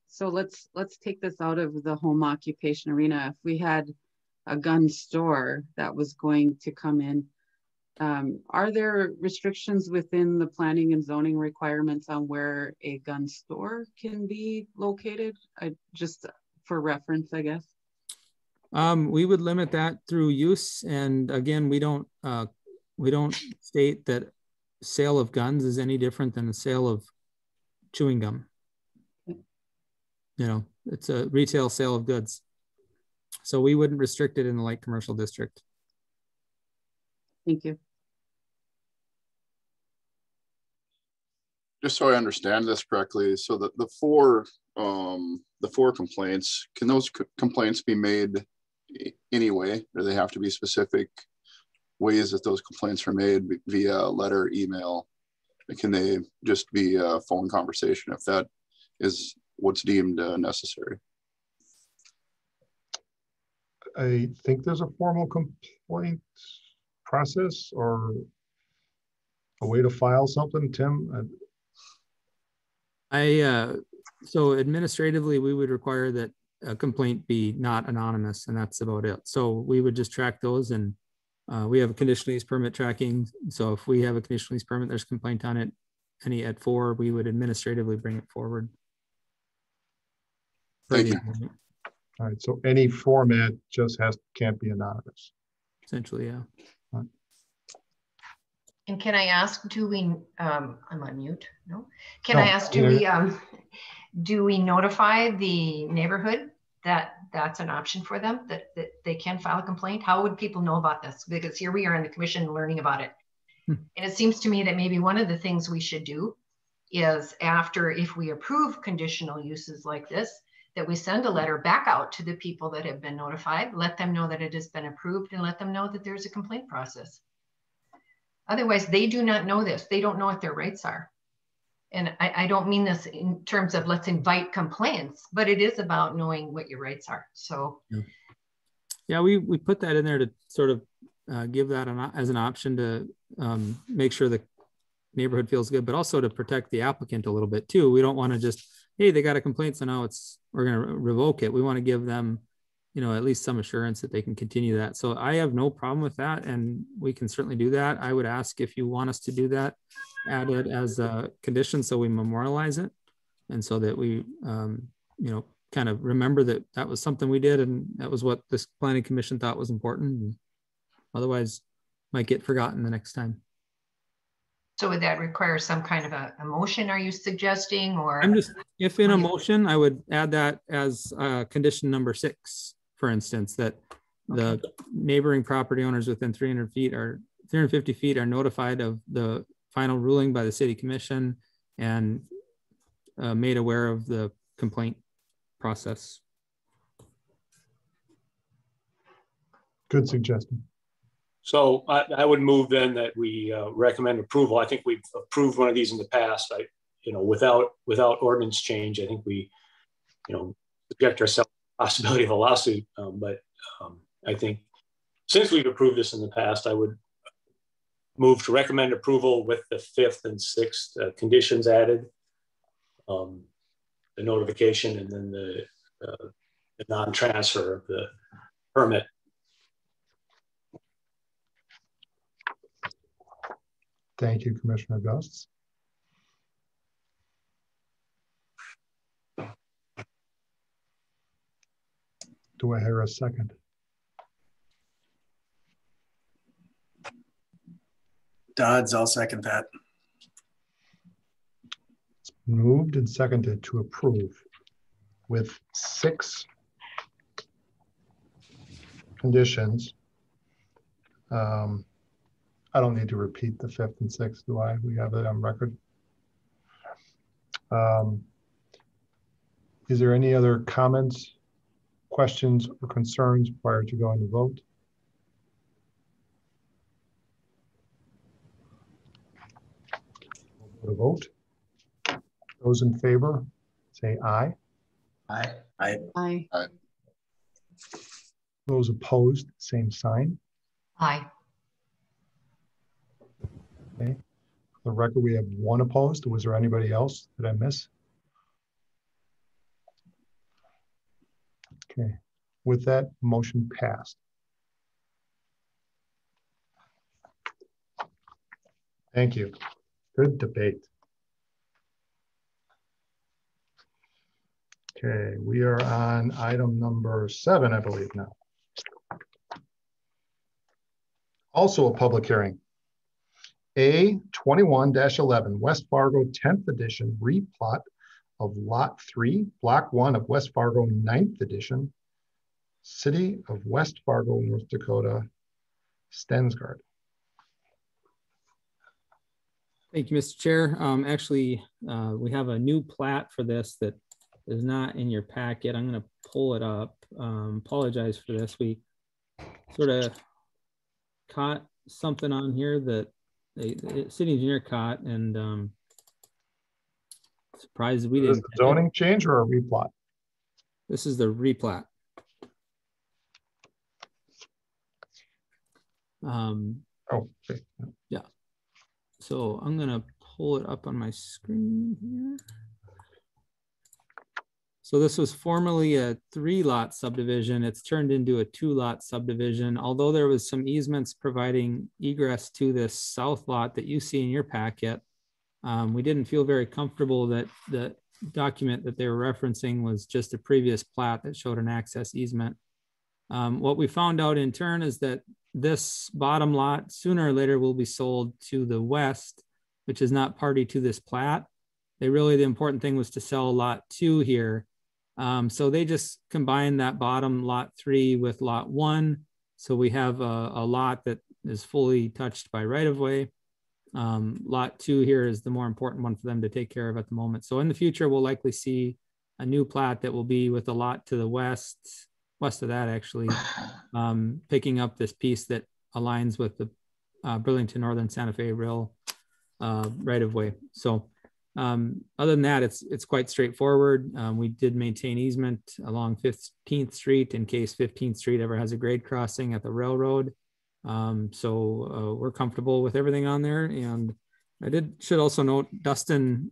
So let's take this out of the home occupation arena. If we had a gun store that was going to come in, are there restrictions within the planning and zoning requirements on where a gun store can be located? Just for reference, I guess. We would limit that through use, and again, we don't state that sale of guns is any different than the sale of chewing gum. It's a retail sale of goods. So we wouldn't restrict it in the light commercial district. Thank you. Just so I understand this correctly, so that the four complaints, can those complaints be made anyway, or they have to be specific ways that those complaints are made via letter, email? Can they just be a phone conversation if that is what's deemed necessary? I think there's a formal complaint process or a way to file something, Tim. So administratively, we would require that a complaint be not anonymous, and that's about it. So we would just track those, and we have a conditional use permit tracking. So if we have a conditional use permit, there's a complaint on it, at 4, we would administratively bring it forward. Thank you. All right, so any format just can't be anonymous. Essentially, yeah. Right. And can I ask, do we, I'm on mute, no? I ask, do we notify the neighborhood that's an option for them, that they can file a complaint? How would people know about this? Because here we are in the commission learning about it. And it seems to me that maybe one of the things we should do is after, if we approve conditional uses like this, that we send a letter back out to the people that have been notified, let them know that it has been approved, and let them know that there's a complaint process. Otherwise, they do not know this. They don't know what their rights are. And I don't mean this in terms of let's invite complaints, but it is about knowing what your rights are. So yeah, we put that in there to sort of give that as an option to make sure the neighborhood feels good, but also to protect the applicant a little bit too. We don't want to just, hey, they got a complaint, so now we're going to revoke it. We want to give them, you know, at least some assurance that they can continue that. So I have no problem with that, and we can certainly do that. I would ask if you want us to do that, add it as a condition so we memorialize it, and so that we, you know, kind of remember that that was something we did, and that was what this planning commission thought was important. And otherwise, might get forgotten the next time. So would that require some kind of a motion, are you suggesting? Or I'm just, if in a motion, I would add that as condition number 6, for instance, that the neighboring property owners within 350 feet are notified of the final ruling by the city commission and made aware of the complaint process. Good suggestion. So I would move then that we recommend approval. I think we've approved one of these in the past. You know, without ordinance change, I think we, you know, subject ourselves to the possibility of a lawsuit. But I think since we've approved this in the past, I would move to recommend approval with the 5th and 6th conditions added, the notification, and then the non-transfer of the permit. Thank you, Commissioner Gus. Do I hear a second? Dodds, I'll second that. It's moved and seconded to approve with 6 conditions. I don't need to repeat the 5th and 6th, do I? We have it on record. Is there any other comments, questions, or concerns prior to going to vote? We'll go to vote. Those in favor, say aye. Aye. Aye. Aye. Aye. Those opposed, same sign. aye. Okay. For the record, we have 1 opposed. Was there anybody else? Did I miss? Okay. With that, motion passed. Thank you. Good debate. Okay, we are on item number 7, I believe now. Also a public hearing. A 21-11 West Fargo 10th edition replot of Lot 3, Block 1 of West Fargo 9th edition, City of West Fargo, North Dakota, Stensgaard. Thank you, Mr. Chair. Actually, we have a new plat for this that is not in your packet. I'm going to pull it up. Apologize for this. We sort of caught something on here that the city engineer caught, and surprised we didn't. Is this a zoning change or a replat? This is the replat. Okay. Yeah. So I'm going to pull it up on my screen here. So this was formerly a 3-lot subdivision. It's turned into a 2-lot subdivision. Although there was some easements providing egress to this south lot that you see in your packet, we didn't feel very comfortable that the document that they were referencing was just a previous plat that showed an access easement. What we found out in turn is that this bottom lot sooner or later will be sold to the west, which is not party to this plat. The important thing was to sell lot 2 here. So they just combined that bottom lot 3 with lot 1. So we have a lot that is fully touched by right-of-way. Lot 2 here is the more important one for them to take care of at the moment. So in the future, we'll likely see a new plat that will be with a lot to the west of that actually, picking up this piece that aligns with the Burlington Northern Santa Fe Rail right-of-way. So other than that, it's quite straightforward. We did maintain easement along 15th Street in case 15th Street ever has a grade crossing at the railroad. So we're comfortable with everything on there. And I should also note Dustin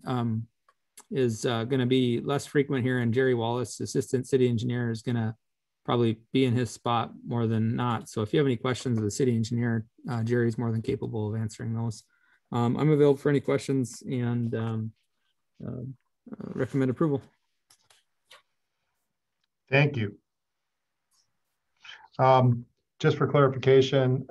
is going to be less frequent here, and Jerry Wallace, assistant city engineer, is going to probably be in his spot more than not. So if you have any questions of the city engineer, Jerry's more than capable of answering those. I'm available for any questions and recommend approval. Thank you. Just for clarification,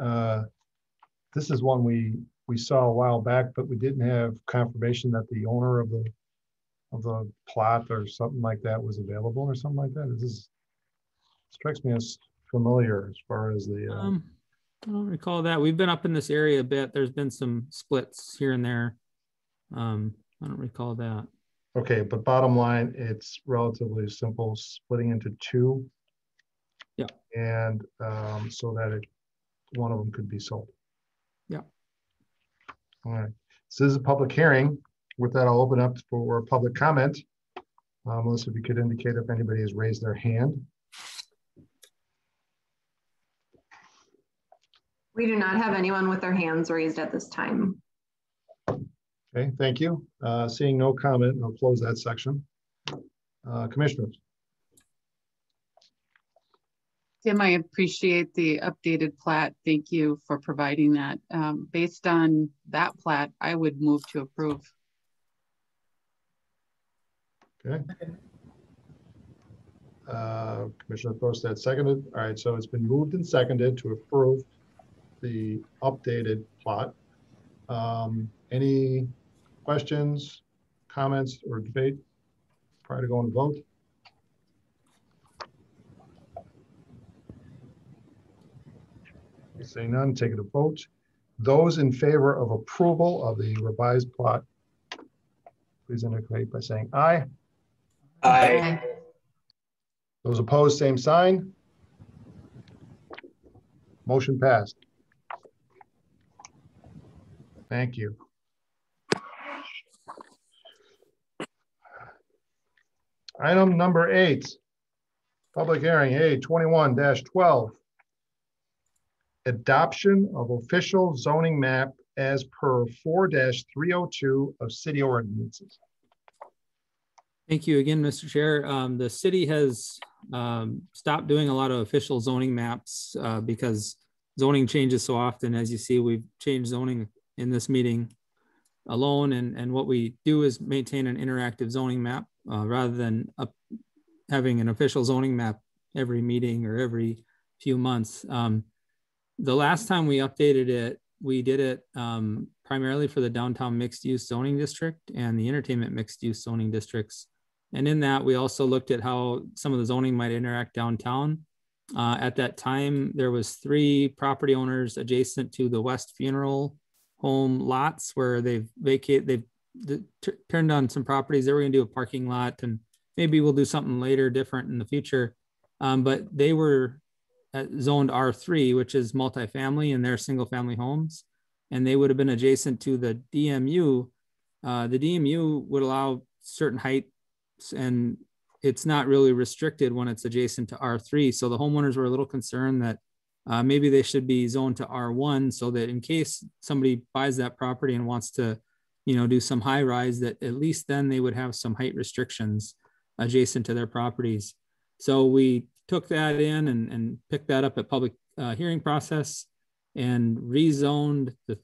this is one we saw a while back, but we didn't have confirmation that the owner of the plot or something like that was available or something like that. This strikes me as familiar as far as the. I don't recall that. We've been up in this area a bit. There's been some splits here and there. I don't recall that. Okay, but bottom line, it's relatively simple, splitting into 2. Yeah. And so that one of them could be sold. Yeah. All right. So this is a public hearing. With that, I'll open up for public comment. Melissa, if you could indicate if anybody has raised their hand. We do not have anyone with their hands raised at this time. Okay, thank you. Seeing no comment, I'll close that section. Commissioners. Tim, I appreciate the updated plat. Thank you for providing that. Based on that plat, I would move to approve. Okay. Commissioner Thorstad seconded. All right, so it's been moved and seconded to approve the updated plot. Any questions, comments, or debate prior to going to vote? Saying none, take it a vote. Those in favor of approval of the revised plot, please indicate by saying aye. Aye. Those opposed, same sign. Motion passed. Thank you. Item number 8, public hearing A21-12. Adoption of official zoning map as per 4-302 of city ordinances. Thank you again, Mr. Chair. The city has stopped doing a lot of official zoning maps because zoning changes so often. As you see, we've changed zoning in this meeting alone. And what we do is maintain an interactive zoning map rather than having an official zoning map every meeting or every few months. The last time we updated it, we did it primarily for the downtown mixed use zoning district and the entertainment mixed use zoning districts. And in that, we also looked at how some of the zoning might interact downtown. At that time, there was 3 property owners adjacent to the West Funeral Home lots where they've turned on some properties. They were gonna do a parking lot, and maybe we'll do something later different in the future. But they were zoned R3, which is multifamily, and they're single family homes. And they would have been adjacent to the DMU. The DMU would allow certain heights, and it's not really restricted when it's adjacent to R3. So the homeowners were a little concerned that maybe they should be zoned to R1 so that in case somebody buys that property and wants to, do some high rise, that at least then they would have some height restrictions adjacent to their properties. So we took that in and picked that up at public hearing process and rezoned the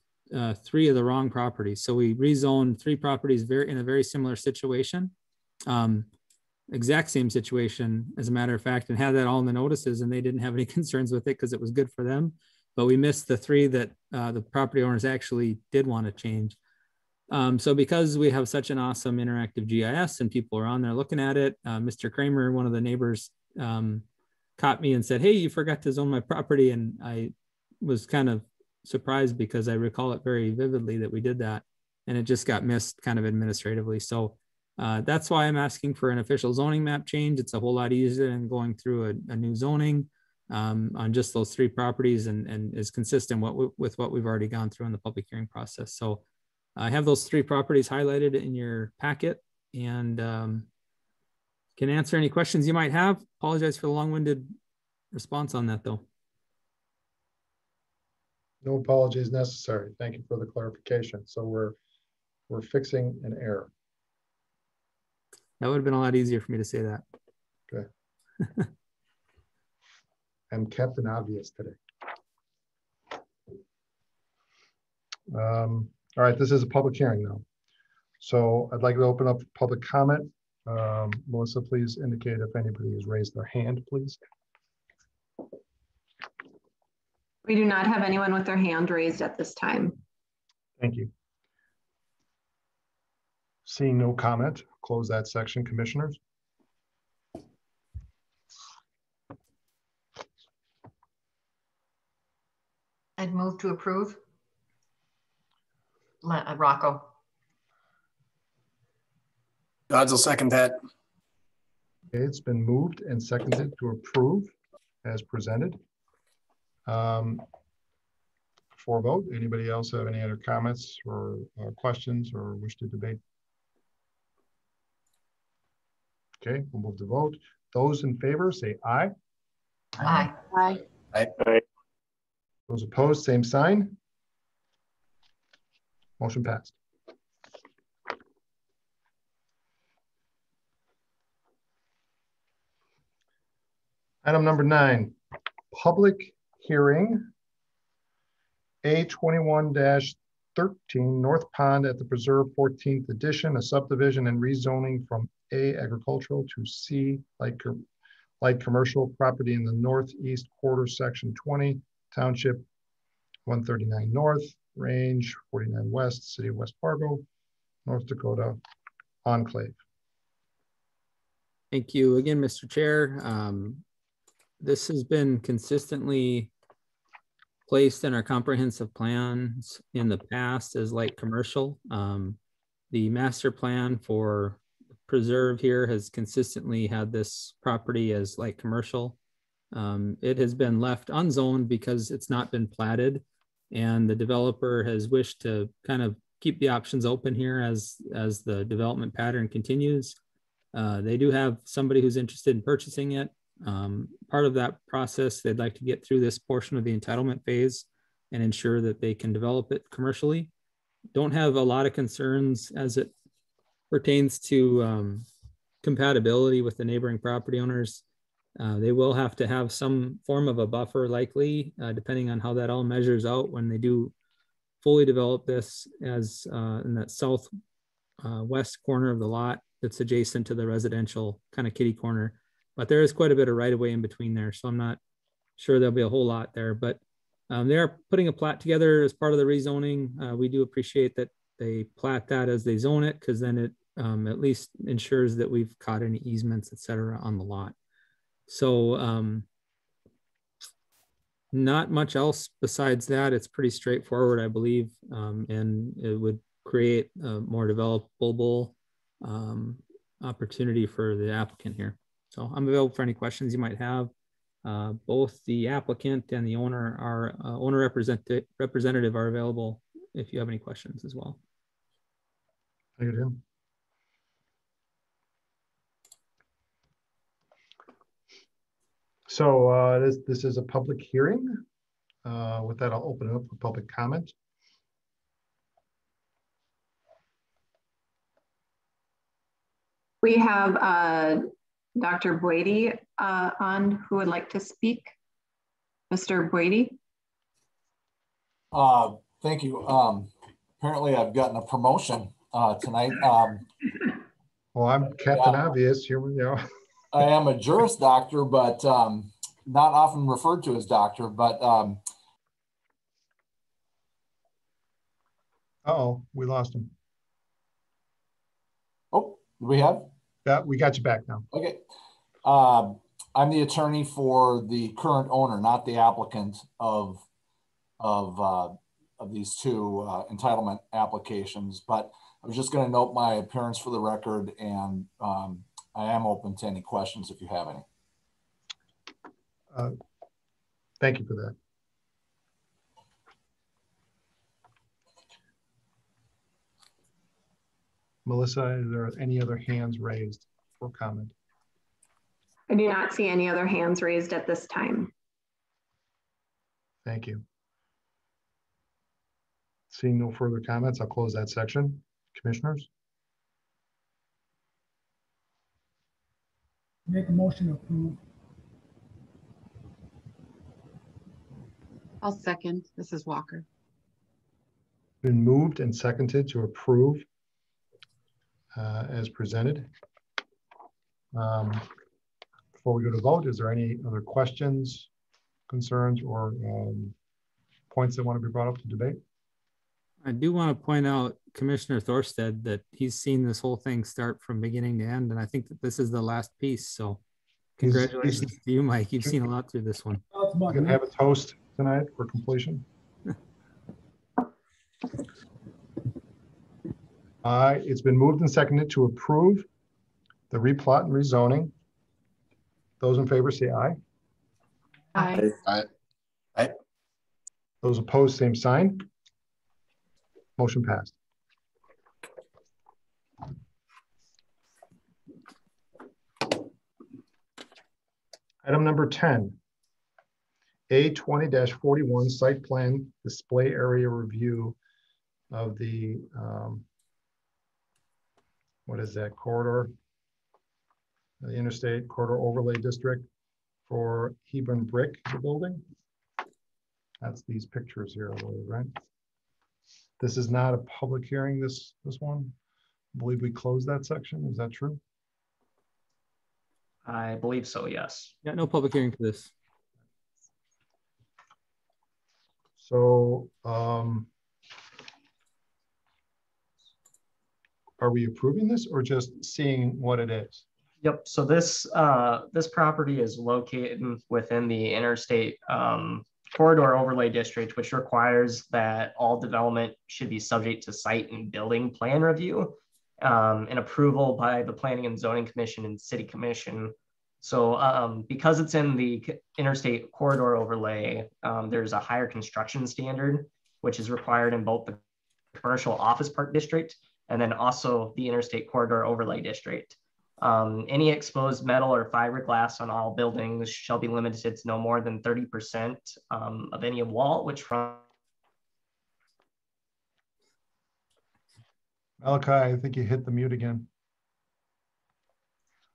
3 of the wrong properties. So we rezoned 3 properties in a very similar situation. Exact same situation, as a matter of fact, and had that all in the notices, and they didn't have any concerns with it because it was good for them. But we missed the 3 that the property owners actually did want to change. So because we have such an awesome interactive GIS and people are on there looking at it, Mr. Kramer, one of the neighbors, caught me and said, "Hey, you forgot to zone my property." And I was kind of surprised because I recall it very vividly that we did that, and it just got missed kind of administratively. So that's why I'm asking for an official zoning map change. It's a whole lot easier than going through a new zoning on just those 3 properties, and is consistent with what we've already gone through in the public hearing process. So I have those 3 properties highlighted in your packet, and can answer any questions you might have. Apologize for the long-winded response on that, though. No apologies necessary. Thank you for the clarification. So we're fixing an error. That would have been a lot easier for me to say that. Okay. I'm Captain Obvious today. All right, this is a public hearing now. So I'd like to open up public comment. Melissa, please indicate if anybody has raised their hand, please. We do not have anyone with their hand raised at this time. Thank you. Seeing no comment, close that section, commissioners. I'd move to approve. Rocco. Dodds will second that. Okay, it's been moved and seconded to approve as presented. For vote, anybody else have any other comments or questions or wish to debate? Okay, we'll move to vote. Those in favor say aye. Aye. Aye. Aye. Those opposed, same sign. Motion passed. Item number 9, public hearing A21-13 North Pond at the Preserve 14th edition, a subdivision and rezoning from A agricultural to C light commercial property in the northeast quarter, section 20, township 139 North, range 49 West, city of West Fargo, North Dakota, enclave. Thank you again, Mr. Chair. This has been consistently placed in our comprehensive plans in the past as light commercial. The master plan for Preserve here has consistently had this property as light commercial. It has been left unzoned because it's not been platted, and the developer has wished to kind of keep the options open here as the development pattern continues. They do have somebody who's interested in purchasing it. Part of that process, they'd like to get through this portion of the entitlement phase and ensure that they can develop it commercially. Don't have a lot of concerns as it pertains to compatibility with the neighboring property owners. They will have to have some form of a buffer likely, depending on how that all measures out when they do fully develop this as in that south west corner of the lot that's adjacent to the residential kind of kitty corner. But there is quite a bit of right of way in between there. So I'm not sure there'll be a whole lot there, but they are putting a plat together as part of the rezoning. We do appreciate that they plat that as they zone it, because then it at least ensures that we've caught any easements, et cetera, on the lot. So not much else besides that. It's pretty straightforward, I believe, and it would create a more developable opportunity for the applicant here. So I'm available for any questions you might have. Both the applicant and the owner are owner representative are available if you have any questions as well. Thank you, Jim. So this is a public hearing. With that, I'll open it up for public comment. We have Dr. Boady on who would like to speak. Mr. Boady. Thank you. Apparently I've gotten a promotion tonight. Well, I'm Captain Obvious. Here we go. I am a Juris Doctor, but not often referred to as doctor, but uh-oh, we lost him. Do we have? Yeah, we got you back now. Okay. I'm the attorney for the current owner, not the applicant of these two entitlement applications. But I was just going to note my appearance for the record, and I am open to any questions if you have any. Thank you for that. Melissa, is there any other hands raised for comment? I do not see any other hands raised at this time. Thank you. Seeing no further comments, I'll close that section. Commissioners? Make a motion to approve. I'll second. This is Walker. Been moved and seconded to approve as presented. Before we go to vote, is there any other questions, concerns, or points that want to be brought up to debate? I do want to point out Commissioner Thorstad that he's seen this whole thing start from beginning to end, and I think that this is the last piece. So congratulations to you, Mike. You've seen a lot through this one. You can have a toast tonight for completion. It's been moved and seconded to approve the replot and rezoning. Those in favor say aye. Aye. Aye. Aye. Those opposed, same sign. Motion passed. Item number 10, A20-41 site plan display area review of the, what is that, corridor? The interstate corridor overlay district for Hebron Brick, the building. That's these pictures here, I believe, right? This is not a public hearing, this one. I believe we closed that section. Is that true? I believe so, yes. Yeah, no public hearing for this. So are we approving this or just seeing what it is? Yep. So this this property is located within the interstate corridor overlay district, which requires that all development should be subject to site and building plan review and approval by the Planning and Zoning Commission and City Commission. So because it's in the interstate corridor overlay, there's a higher construction standard, which is required in both the commercial office park district and then also the interstate corridor overlay district. Any exposed metal or fiberglass on all buildings shall be limited to no more than 30% of any wall, which from Malachi, I think you hit the mute again.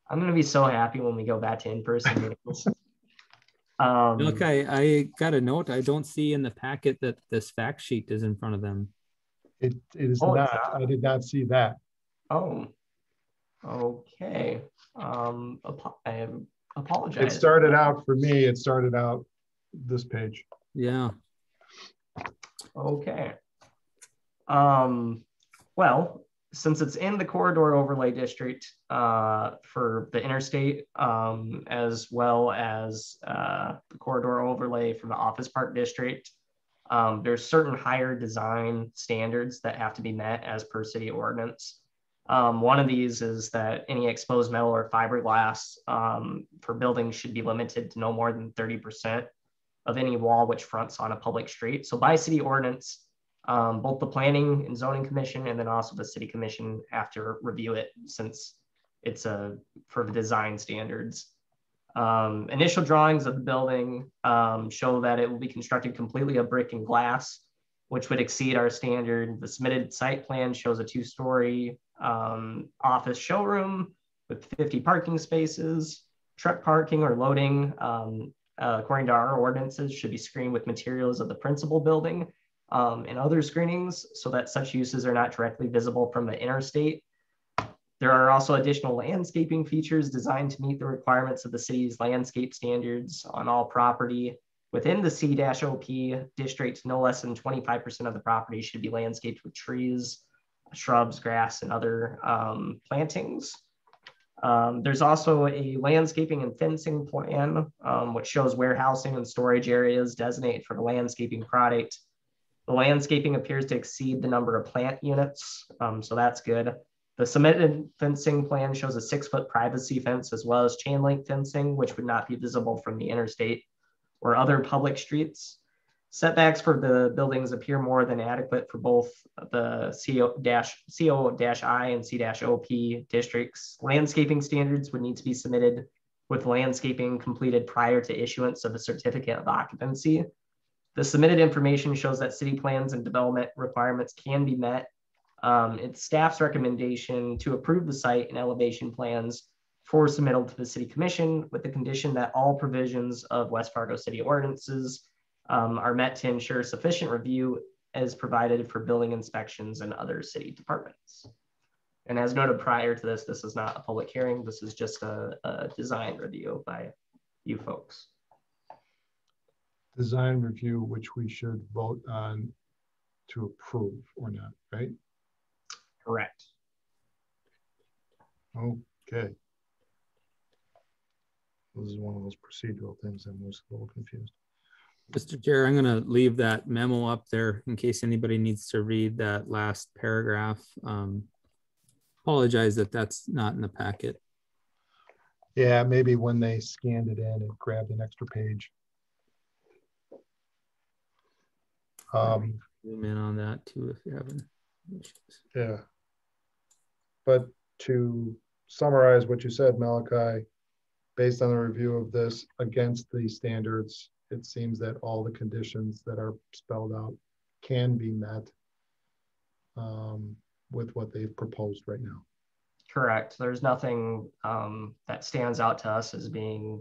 I'm going to be so happy when we go back to in-person meetings. Malachi, I got a note. I don't see in the packet that this fact sheet is in front of them. It is not. I did not see that. Oh. Okay. I apologize. It started out for me. It started out this page. Yeah. Okay. Well, since it's in the corridor overlay district for the interstate, as well as the corridor overlay for the office park district, there's certain higher design standards that have to be met as per city ordinance. One of these is that any exposed metal or fiberglass for buildings should be limited to no more than 30% of any wall which fronts on a public street. So by city ordinance, both the Planning and Zoning Commission and then also the City Commission have to review it since it's for the design standards. Initial drawings of the building show that it will be constructed completely of brick and glass, which would exceed our standard. The submitted site plan shows a 2-story office showroom with 50 parking spaces. Truck parking or loading, according to our ordinances, should be screened with materials of the principal building and other screenings so that such uses are not directly visible from the interstate. There are also additional landscaping features designed to meet the requirements of the city's landscape standards on all property. Within the C-OP district, no less than 25% of the property should be landscaped with trees. shrubs, grass, and other plantings. There's also a landscaping and fencing plan, which shows warehousing and storage areas designated for the landscaping product. The landscaping appears to exceed the number of plant units, so that's good. The submitted fencing plan shows a 6-foot privacy fence as well as chain link fencing, which would not be visible from the interstate or other public streets. Setbacks for the buildings appear more than adequate for both the CO-I and C-OP districts. Landscaping standards would need to be submitted with landscaping completed prior to issuance of a certificate of occupancy. The submitted information shows that city plans and development requirements can be met. It's staff's recommendation to approve the site and elevation plans for submittal to the city commission with the condition that all provisions of West Fargo city ordinances are met to ensure sufficient review as provided for building inspections and other city departments. And as noted prior to this, this is not a public hearing. This is just a design review by you folks. Design review, which we should vote on to approve or not, right? Correct. Okay. This is one of those procedural things I'm just a little confused. Mr. Chair, I'm going to leave that memo up there in case anybody needs to read that last paragraph. Apologize that that's not in the packet. Yeah, maybe when they scanned it in and grabbed an extra page. Zoom in on that too if you're having issues. Yeah. But to summarize what you said, Malachi, based on the review of this against the standards, it seems that all the conditions that are spelled out can be met with what they've proposed right now. Correct. There's nothing that stands out to us as being,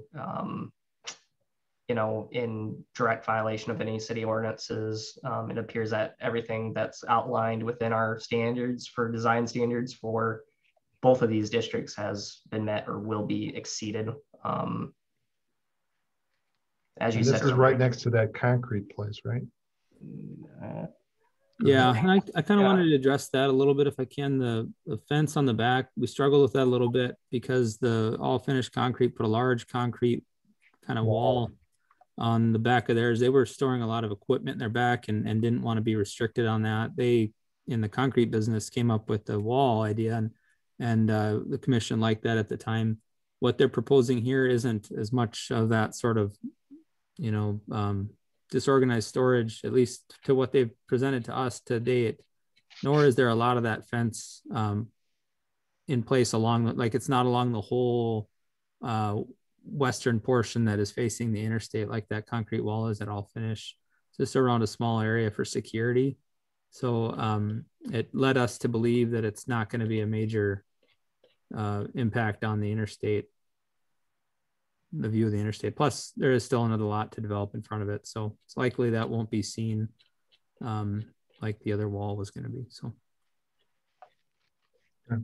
you know, in direct violation of any city ordinances. It appears that everything that's outlined within our standards for design standards for both of these districts has been met or will be exceeded. As you said, this is right next to that concrete place, right? Yeah, and I kind of wanted to address that a little bit if I can. The fence on the back, we struggled with that a little bit because the all finished concrete put a large concrete kind of wall on the back of theirs. They were storing a lot of equipment in their back and didn't want to be restricted on that. They, in the concrete business, came up with the wall idea, and the commission liked that at the time. What they're proposing here isn't as much of that sort of, you know, disorganized storage, at least to what they've presented to us to date, nor is there a lot of that fence in place along, like it's not along the whole western portion that is facing the interstate like that concrete wall is at all finished. It's just around a small area for security. So it led us to believe that it's not going to be a major impact on the interstate, the view of the interstate. Plus there is still another lot to develop in front of it. So it's likely that won't be seen like the other wall was going to be. So. Okay.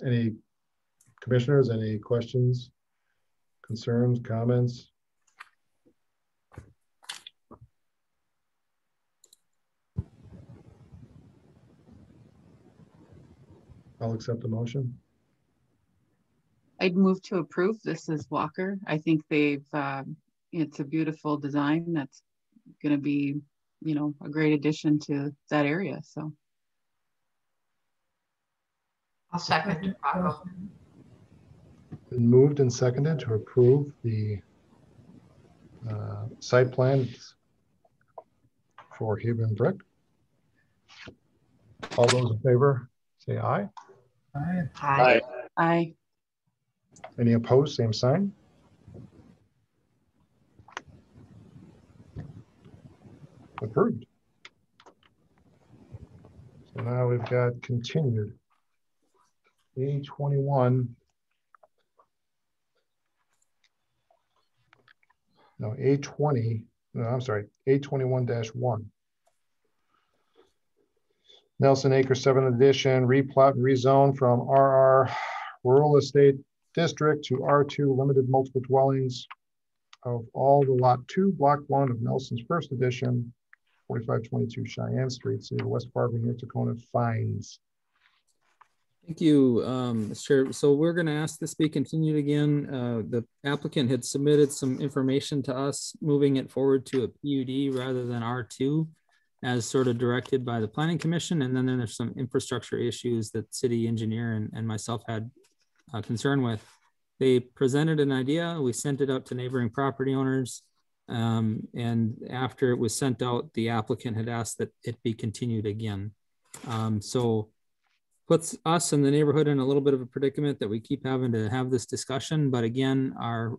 Any commissioners, any questions, concerns, comments? I'll accept the motion. I'd move to approve. This is Walker. I think they've, it's a beautiful design that's going to be, you know, a great addition to that area. So. I'll second. Been moved and seconded to approve the site plans for Hebron Brick. All those in favor, say aye. Aye. Aye. Aye. Any opposed, same sign. Approved. So now we've got continued. A21. No, A20. No, I'm sorry. A21-1. Nelson Acres 7th edition, replat and rezone from RR Rural Estate district to R2 limited multiple dwellings of all the Lot 2, Block 1 of Nelson's First Edition, 4522 Cheyenne Street, City of West Fargo, North Dakota, finds. Thank you, Chair. So we're going to ask this be continued again. The applicant had submitted some information to us, moving it forward to a PUD rather than R2, as sort of directed by the Planning Commission. And then there's some infrastructure issues that city engineer and myself had concern with. They presented an idea. We sent it out to neighboring property owners. And after it was sent out, the applicant had asked that it be continued again. So puts us in the neighborhood in a little bit of a predicament that we keep having to have this discussion. But again, our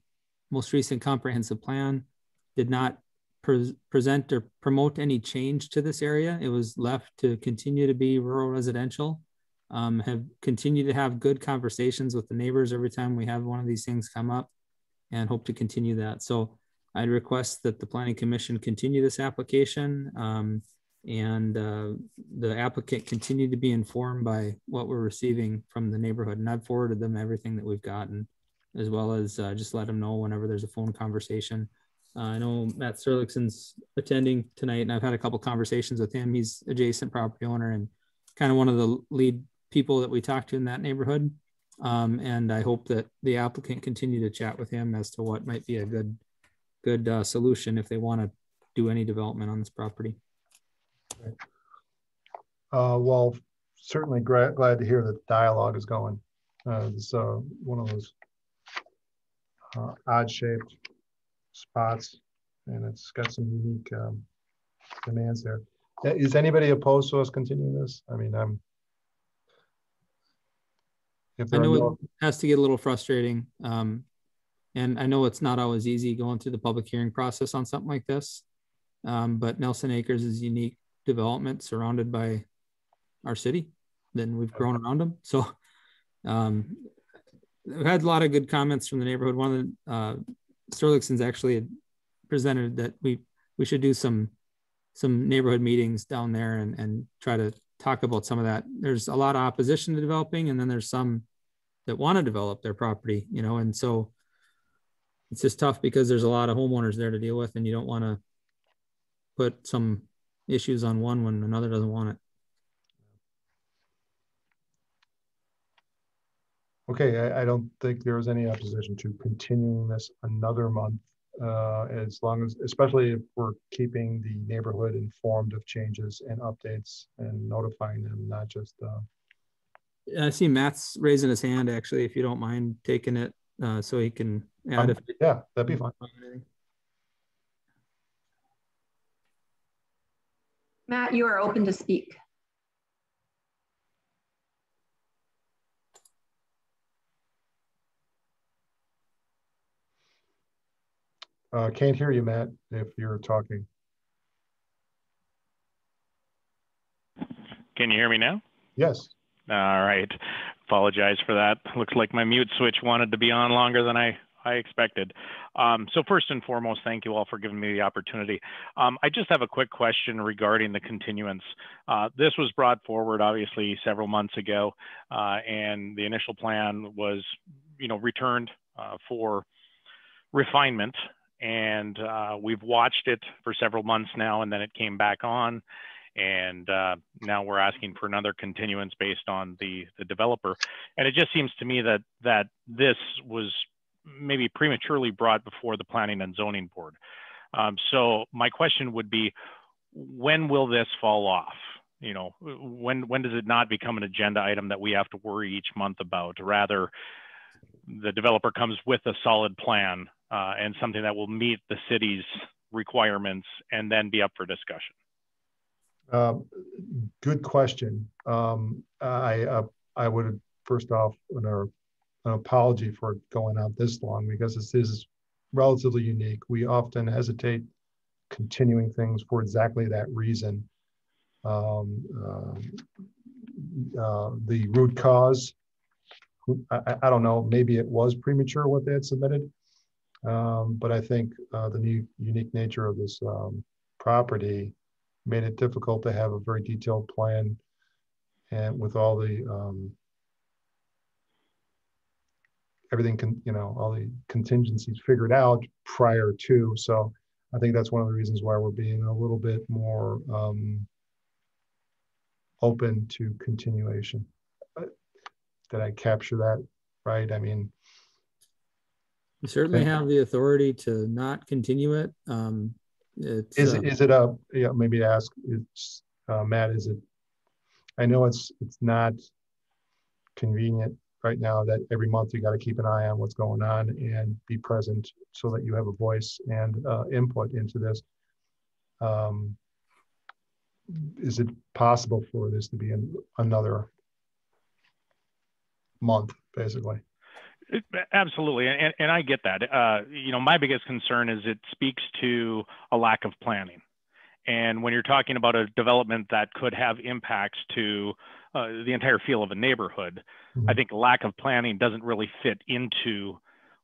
most recent comprehensive plan did not present or promote any change to this area. It was left to continue to be rural residential. Have continued to have good conversations with the neighbors every time we have one of these things come up, and hope to continue that. So I'd request that the Planning Commission continue this application, and the applicant continue to be informed by what we're receiving from the neighborhood. And I've forwarded them everything that we've gotten, as well as just let them know whenever there's a phone conversation. I know Matt Serlickson's attending tonight, and I've had a couple conversations with him. He's adjacent property owner and kind of one of the lead people that we talked to in that neighborhood. And I hope that the applicant continue to chat with him as to what might be a good solution if they want to do any development on this property. Well, certainly glad to hear that dialogue is going. It's one of those odd-shaped spots, and it's got some unique demands there. Is anybody opposed to us continuing this? I mean, I know it has to get a little frustrating. And I know it's not always easy going through the public hearing process on something like this. But Nelson Acres is a unique development surrounded by our city. Then we've grown around them. So we've had a lot of good comments from the neighborhood. One of the Sterlickson's actually had presented that we should do some neighborhood meetings down there and try to talk about some of that. There's a lot of opposition to developing, and then there's some that want to develop their property, you know, and so it's just tough because there's a lot of homeowners there to deal with, and you don't want to put some issues on one when another doesn't want it. Okay, I don't think there is any opposition to continuing this another month, as long as, especially if we're keeping the neighborhood informed of changes and updates and notifying them, not just. I see Matt's raising his hand, actually, if you don't mind taking it so he can add. Yeah, that'd be fine. Matt, you are open to speak. Can't hear you, Matt, if you're talking. Can you hear me now? Yes. All right. Apologize for that. Looks like my mute switch wanted to be on longer than I expected. So first and foremost, thank you all for giving me the opportunity. I just have a quick question regarding the continuance. This was brought forward obviously several months ago, and the initial plan was, returned for refinement. And we've watched it for several months now, and then it came back on. And now we're asking for another continuance based on the developer. And it just seems to me that this was maybe prematurely brought before the Planning and Zoning Board. So my question would be, when will this fall off? When does it not become an agenda item that we have to worry each month about? Rather, the developer comes with a solid plan and something that will meet the city's requirements and then be up for discussion. Good question. I would first off an apology for going out this long, because this is relatively unique. We often hesitate continuing things for exactly that reason. The root cause, I don't know, maybe it was premature what they had submitted, but I think the unique nature of this property made it difficult to have a very detailed plan, and with all the everything can, all the contingencies figured out prior to. So I think that's one of the reasons why we're being a little bit more open to continuation. Did I capture that right? I mean, you certainly have the authority to not continue it. Is it a, maybe ask, it's, Matt, is it, I know it's not convenient right now that every month you got to keep an eye on what's going on and be present so that you have a voice and input into this. Is it possible for this to be another month, basically? Absolutely, and I get that. My biggest concern is it speaks to a lack of planning. And when you're talking about a development that could have impacts to the entire feel of a neighborhood, I think lack of planning doesn't really fit into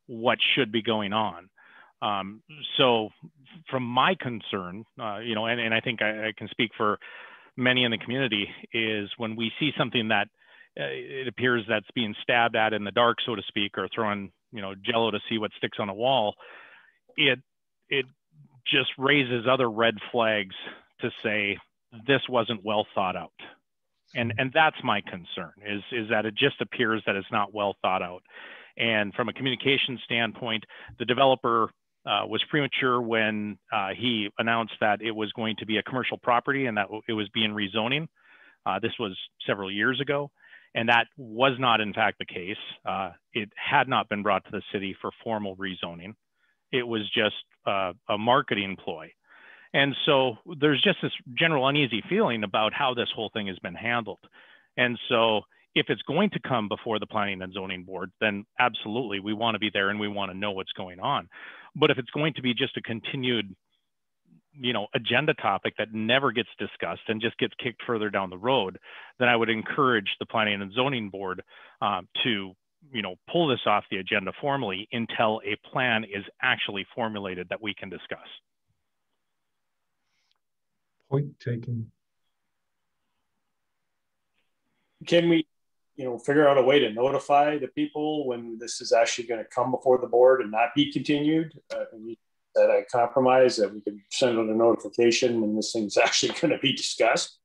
what should be going on. So from my concern, and I think I can speak for many in the community, is when we see something that it appears that's being stabbed at in the dark, so to speak, or throwing, Jello to see what sticks on a wall, it just raises other red flags to say this wasn't well thought out. And that's my concern, is that it just appears that it's not well thought out. And from a communication standpoint, the developer was premature when he announced that it was going to be a commercial property and that it was being rezoning. This was several years ago, and that was not in fact the case. It had not been brought to the city for formal rezoning. It was just a marketing ploy. And so there's just this general uneasy feeling about how this whole thing has been handled. And so if it's going to come before the Planning and Zoning Board, then absolutely, we want to be there and we want to know what's going on. But if it's going to be just a continued, agenda topic that never gets discussed and just gets kicked further down the road, then I would encourage the Planning and Zoning Board to, pull this off the agenda formally until a plan is actually formulated that we can discuss. Point taken. Can we, figure out a way to notify the people when this is actually going to come before the board and not be continued? That I compromise that we could send out a notification when this thing's actually going to be discussed?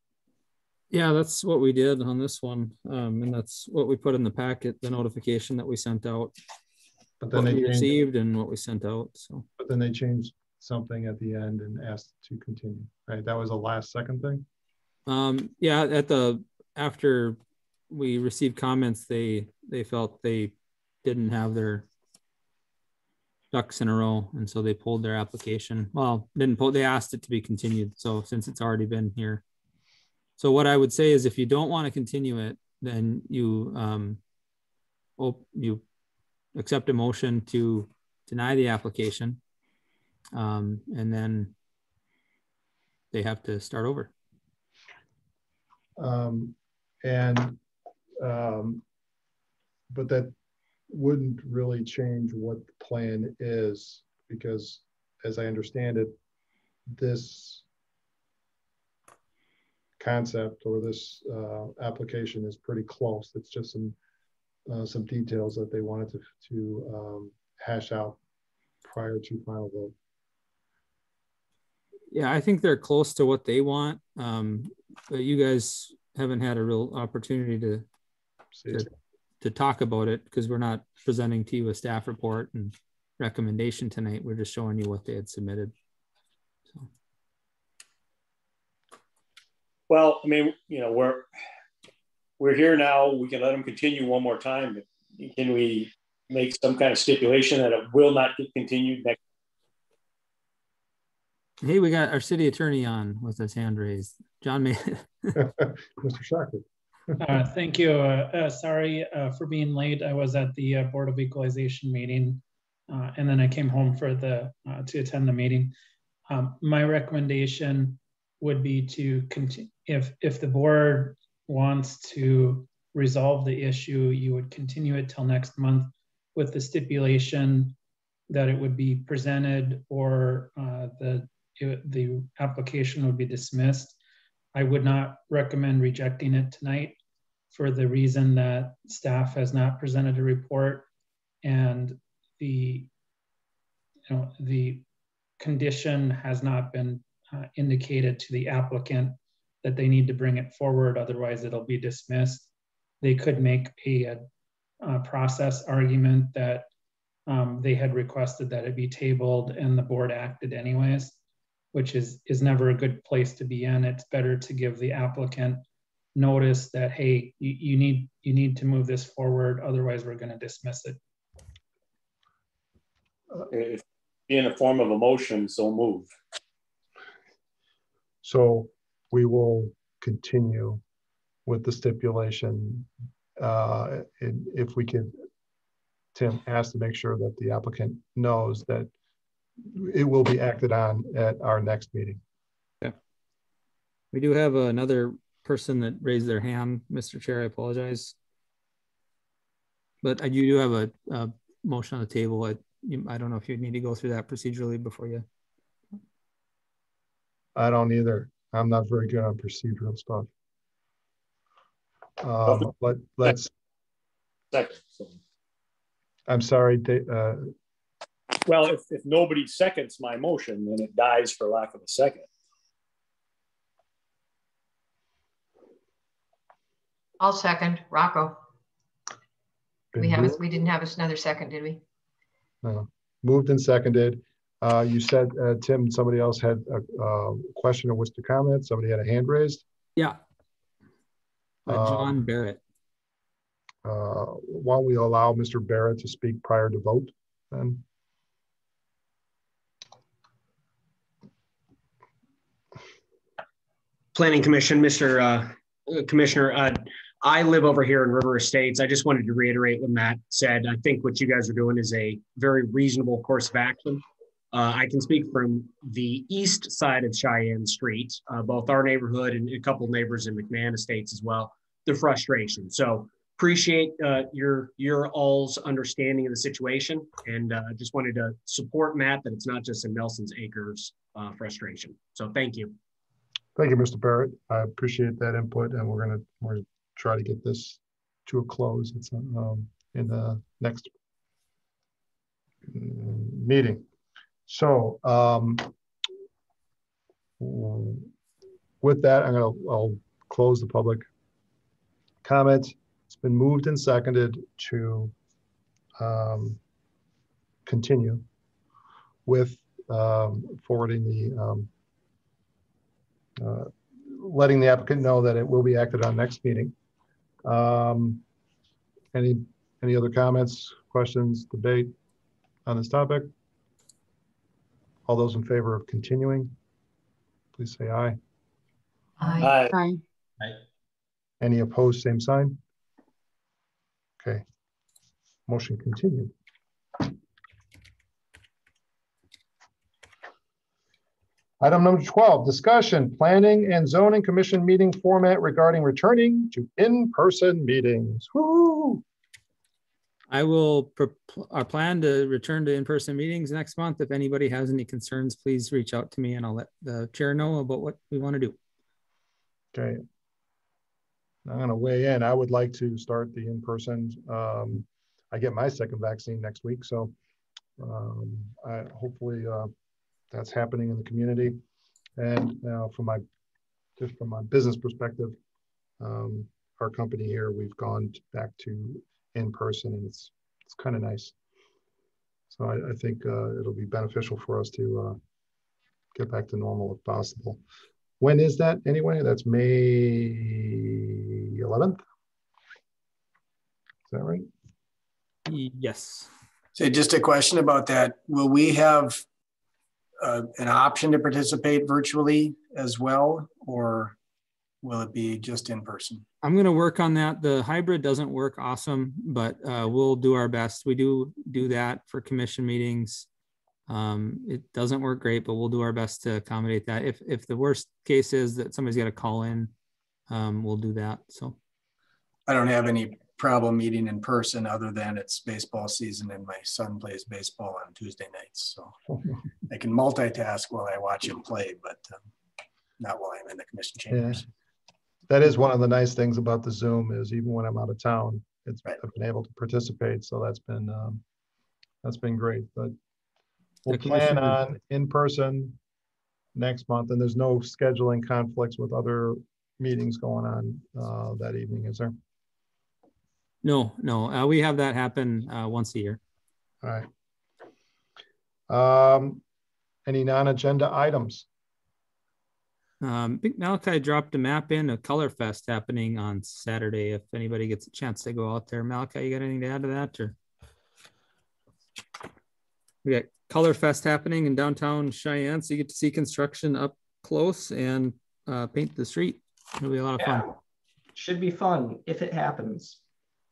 Yeah, that's what we did on this one. And that's what we put in the packet, the notification that we sent out. But then they received and what we sent out. So, but then they changed something at the end and asked to continue, right? That was the last second thing. Yeah, after we received comments, they felt they didn't have their ducks in a row, and so they pulled their application. Well, they asked it to be continued. So since it's already been here, so what I would say is if you don't want to continue it, then you accept a motion to deny the application, and then they have to start over. But that wouldn't really change what the plan is, because as I understand it, this concept or this application is pretty close. It's just some details that they wanted to hash out prior to final vote. Yeah, I think they're close to what they want, but you guys haven't had a real opportunity to talk about it because we're not presenting to you a staff report and recommendation tonight. We're just showing you what they had submitted. So. Well, I mean, we're here now. We can let them continue one more time. But can we make some kind of stipulation that it will not get continued next? Hey, we got our city attorney on with his hand raised. John May. Mr. Shockey. Thank you. Sorry for being late. I was at the Board of Equalization meeting, and then I came home for to attend the meeting. My recommendation would be to continue. If the board wants to resolve the issue, you would continue it till next month with the stipulation that it would be presented or the application would be dismissed. I would not recommend rejecting it tonight for the reason that staff has not presented a report and the condition has not been indicated to the applicant that they need to bring it forward, otherwise it'll be dismissed. They could make a process argument that they had requested that it be tabled and the board acted anyways, which is never a good place to be in. It's better to give the applicant notice that, hey, you need to move this forward, otherwise we're going to dismiss it. If in a form of a motion, so move. So we will continue with the stipulation. If we could, Tim asked to make sure that the applicant knows that it will be acted on at our next meeting. Yeah. We do have another person that raised their hand, Mr. Chair, I apologize. But I do have a motion on the table. I don't know if you need to go through that procedurally before you. I don't either. I'm not very good on procedural stuff. But let's. I'm sorry. Well, if nobody seconds my motion, then it dies for lack of a second. I'll second. Rocco. We didn't have another second, did we? No. Moved and seconded. You said, Tim, somebody else had a question or wish to comment. Somebody had a hand raised. Yeah. John Barrett. Why don't we allow Mr. Barrett to speak prior to vote then? Planning Commission, Mr. Commissioner, I live over here in River Estates. I just wanted to reiterate what Matt said. I think what you guys are doing is a very reasonable course of action. I can speak from the east side of Cheyenne Street, both our neighborhood and a couple of neighbors in McMahon Estates as well, the frustration. So appreciate your all's understanding of the situation, and just wanted to support Matt that it's not just a Nelson's Acres frustration. So thank you. Thank you, Mr. Barrett. I appreciate that input, and we're gonna try to get this to a close. It's in the next meeting. So with that, I'll close the public comments. It's been moved and seconded to continue with forwarding the letting the applicant know that it will be acted on next meeting. Any other comments, questions, debate on this topic? All those in favor of continuing, please say aye. Aye. Aye. Aye. Any opposed, same sign. Okay, motion continued. Item number 12, discussion, planning and zoning commission meeting format regarding returning to in-person meetings. Woo! I will plan to return to in-person meetings next month. If anybody has any concerns, please reach out to me and I'll let the chair know about what we want to do. Okay. I'm going to weigh in. I would like to start the in-person. I get my second vaccine next week, so hopefully that's happening in the community. And from my business perspective, our company here, we've gone back to in person, and it's kind of nice. So I think it'll be beneficial for us to get back to normal if possible. When is that anyway? That's May 11th. Is that right? Yes. So just a question about that. Will we have an option to participate virtually as well, or will it be just in person? I'm going to work on that. The hybrid doesn't work awesome, but we'll do our best. We do that for commission meetings. It doesn't work great, but we'll do our best to accommodate that. If the worst case is that somebody's got to call in, we'll do that. So I don't have any problem meeting in person other than it's baseball season and my son plays baseball on Tuesday nights. So I can multitask while I watch him play, but not while I'm in the commission chambers. Yeah. That is one of the nice things about the Zoom is even when I'm out of town, I've been able to participate. So that's been That's been great. But we'll plan on in person next month, and there's no scheduling conflicts with other meetings going on that evening, is there? No, we have that happen once a year. All right. Any non-agenda items? I think Malachi dropped a map in, a Color Fest happening on Saturday. If anybody gets a chance to go out there. Malachi, you got anything to add to that? Or we got Color Fest happening in downtown Cheyenne, so you get to see construction up close and paint the street. It'll be a lot of fun. Should be fun if it happens.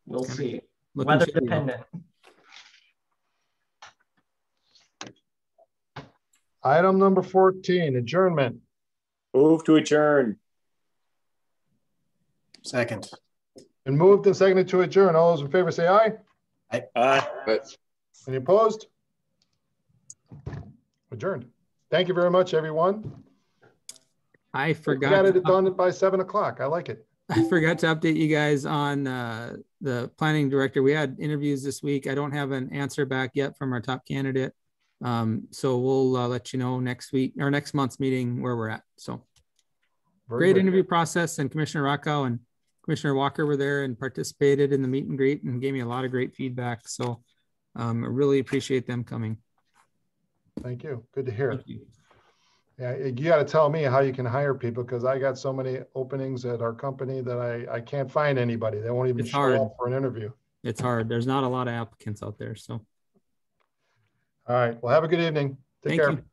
We'll see. Looking Weather dependent. Item number 14, adjournment. Move to adjourn. Second. And moved and seconded to adjourn. All those in favor say aye. Aye. Aye. Any opposed? Adjourned. Thank you very much, everyone. I forgot. We got it done by 7 o'clock. I like it. I forgot to update you guys on the planning director. We had interviews this week. I don't have an answer back yet from our top candidate. So we'll let you know next week or next month's meeting where we're at. So great interview process, and Commissioner Rockow and Commissioner Walker were there and participated in the meet and greet and gave me a lot of great feedback. So I really appreciate them coming. Thank you. Good to hear. Yeah, you got to tell me how you can hire people, because I got so many openings at our company that I can't find anybody. They won't even show up for an interview. It's hard. There's not a lot of applicants out there. So. All right. Well, have a good evening. Take care. Thank you.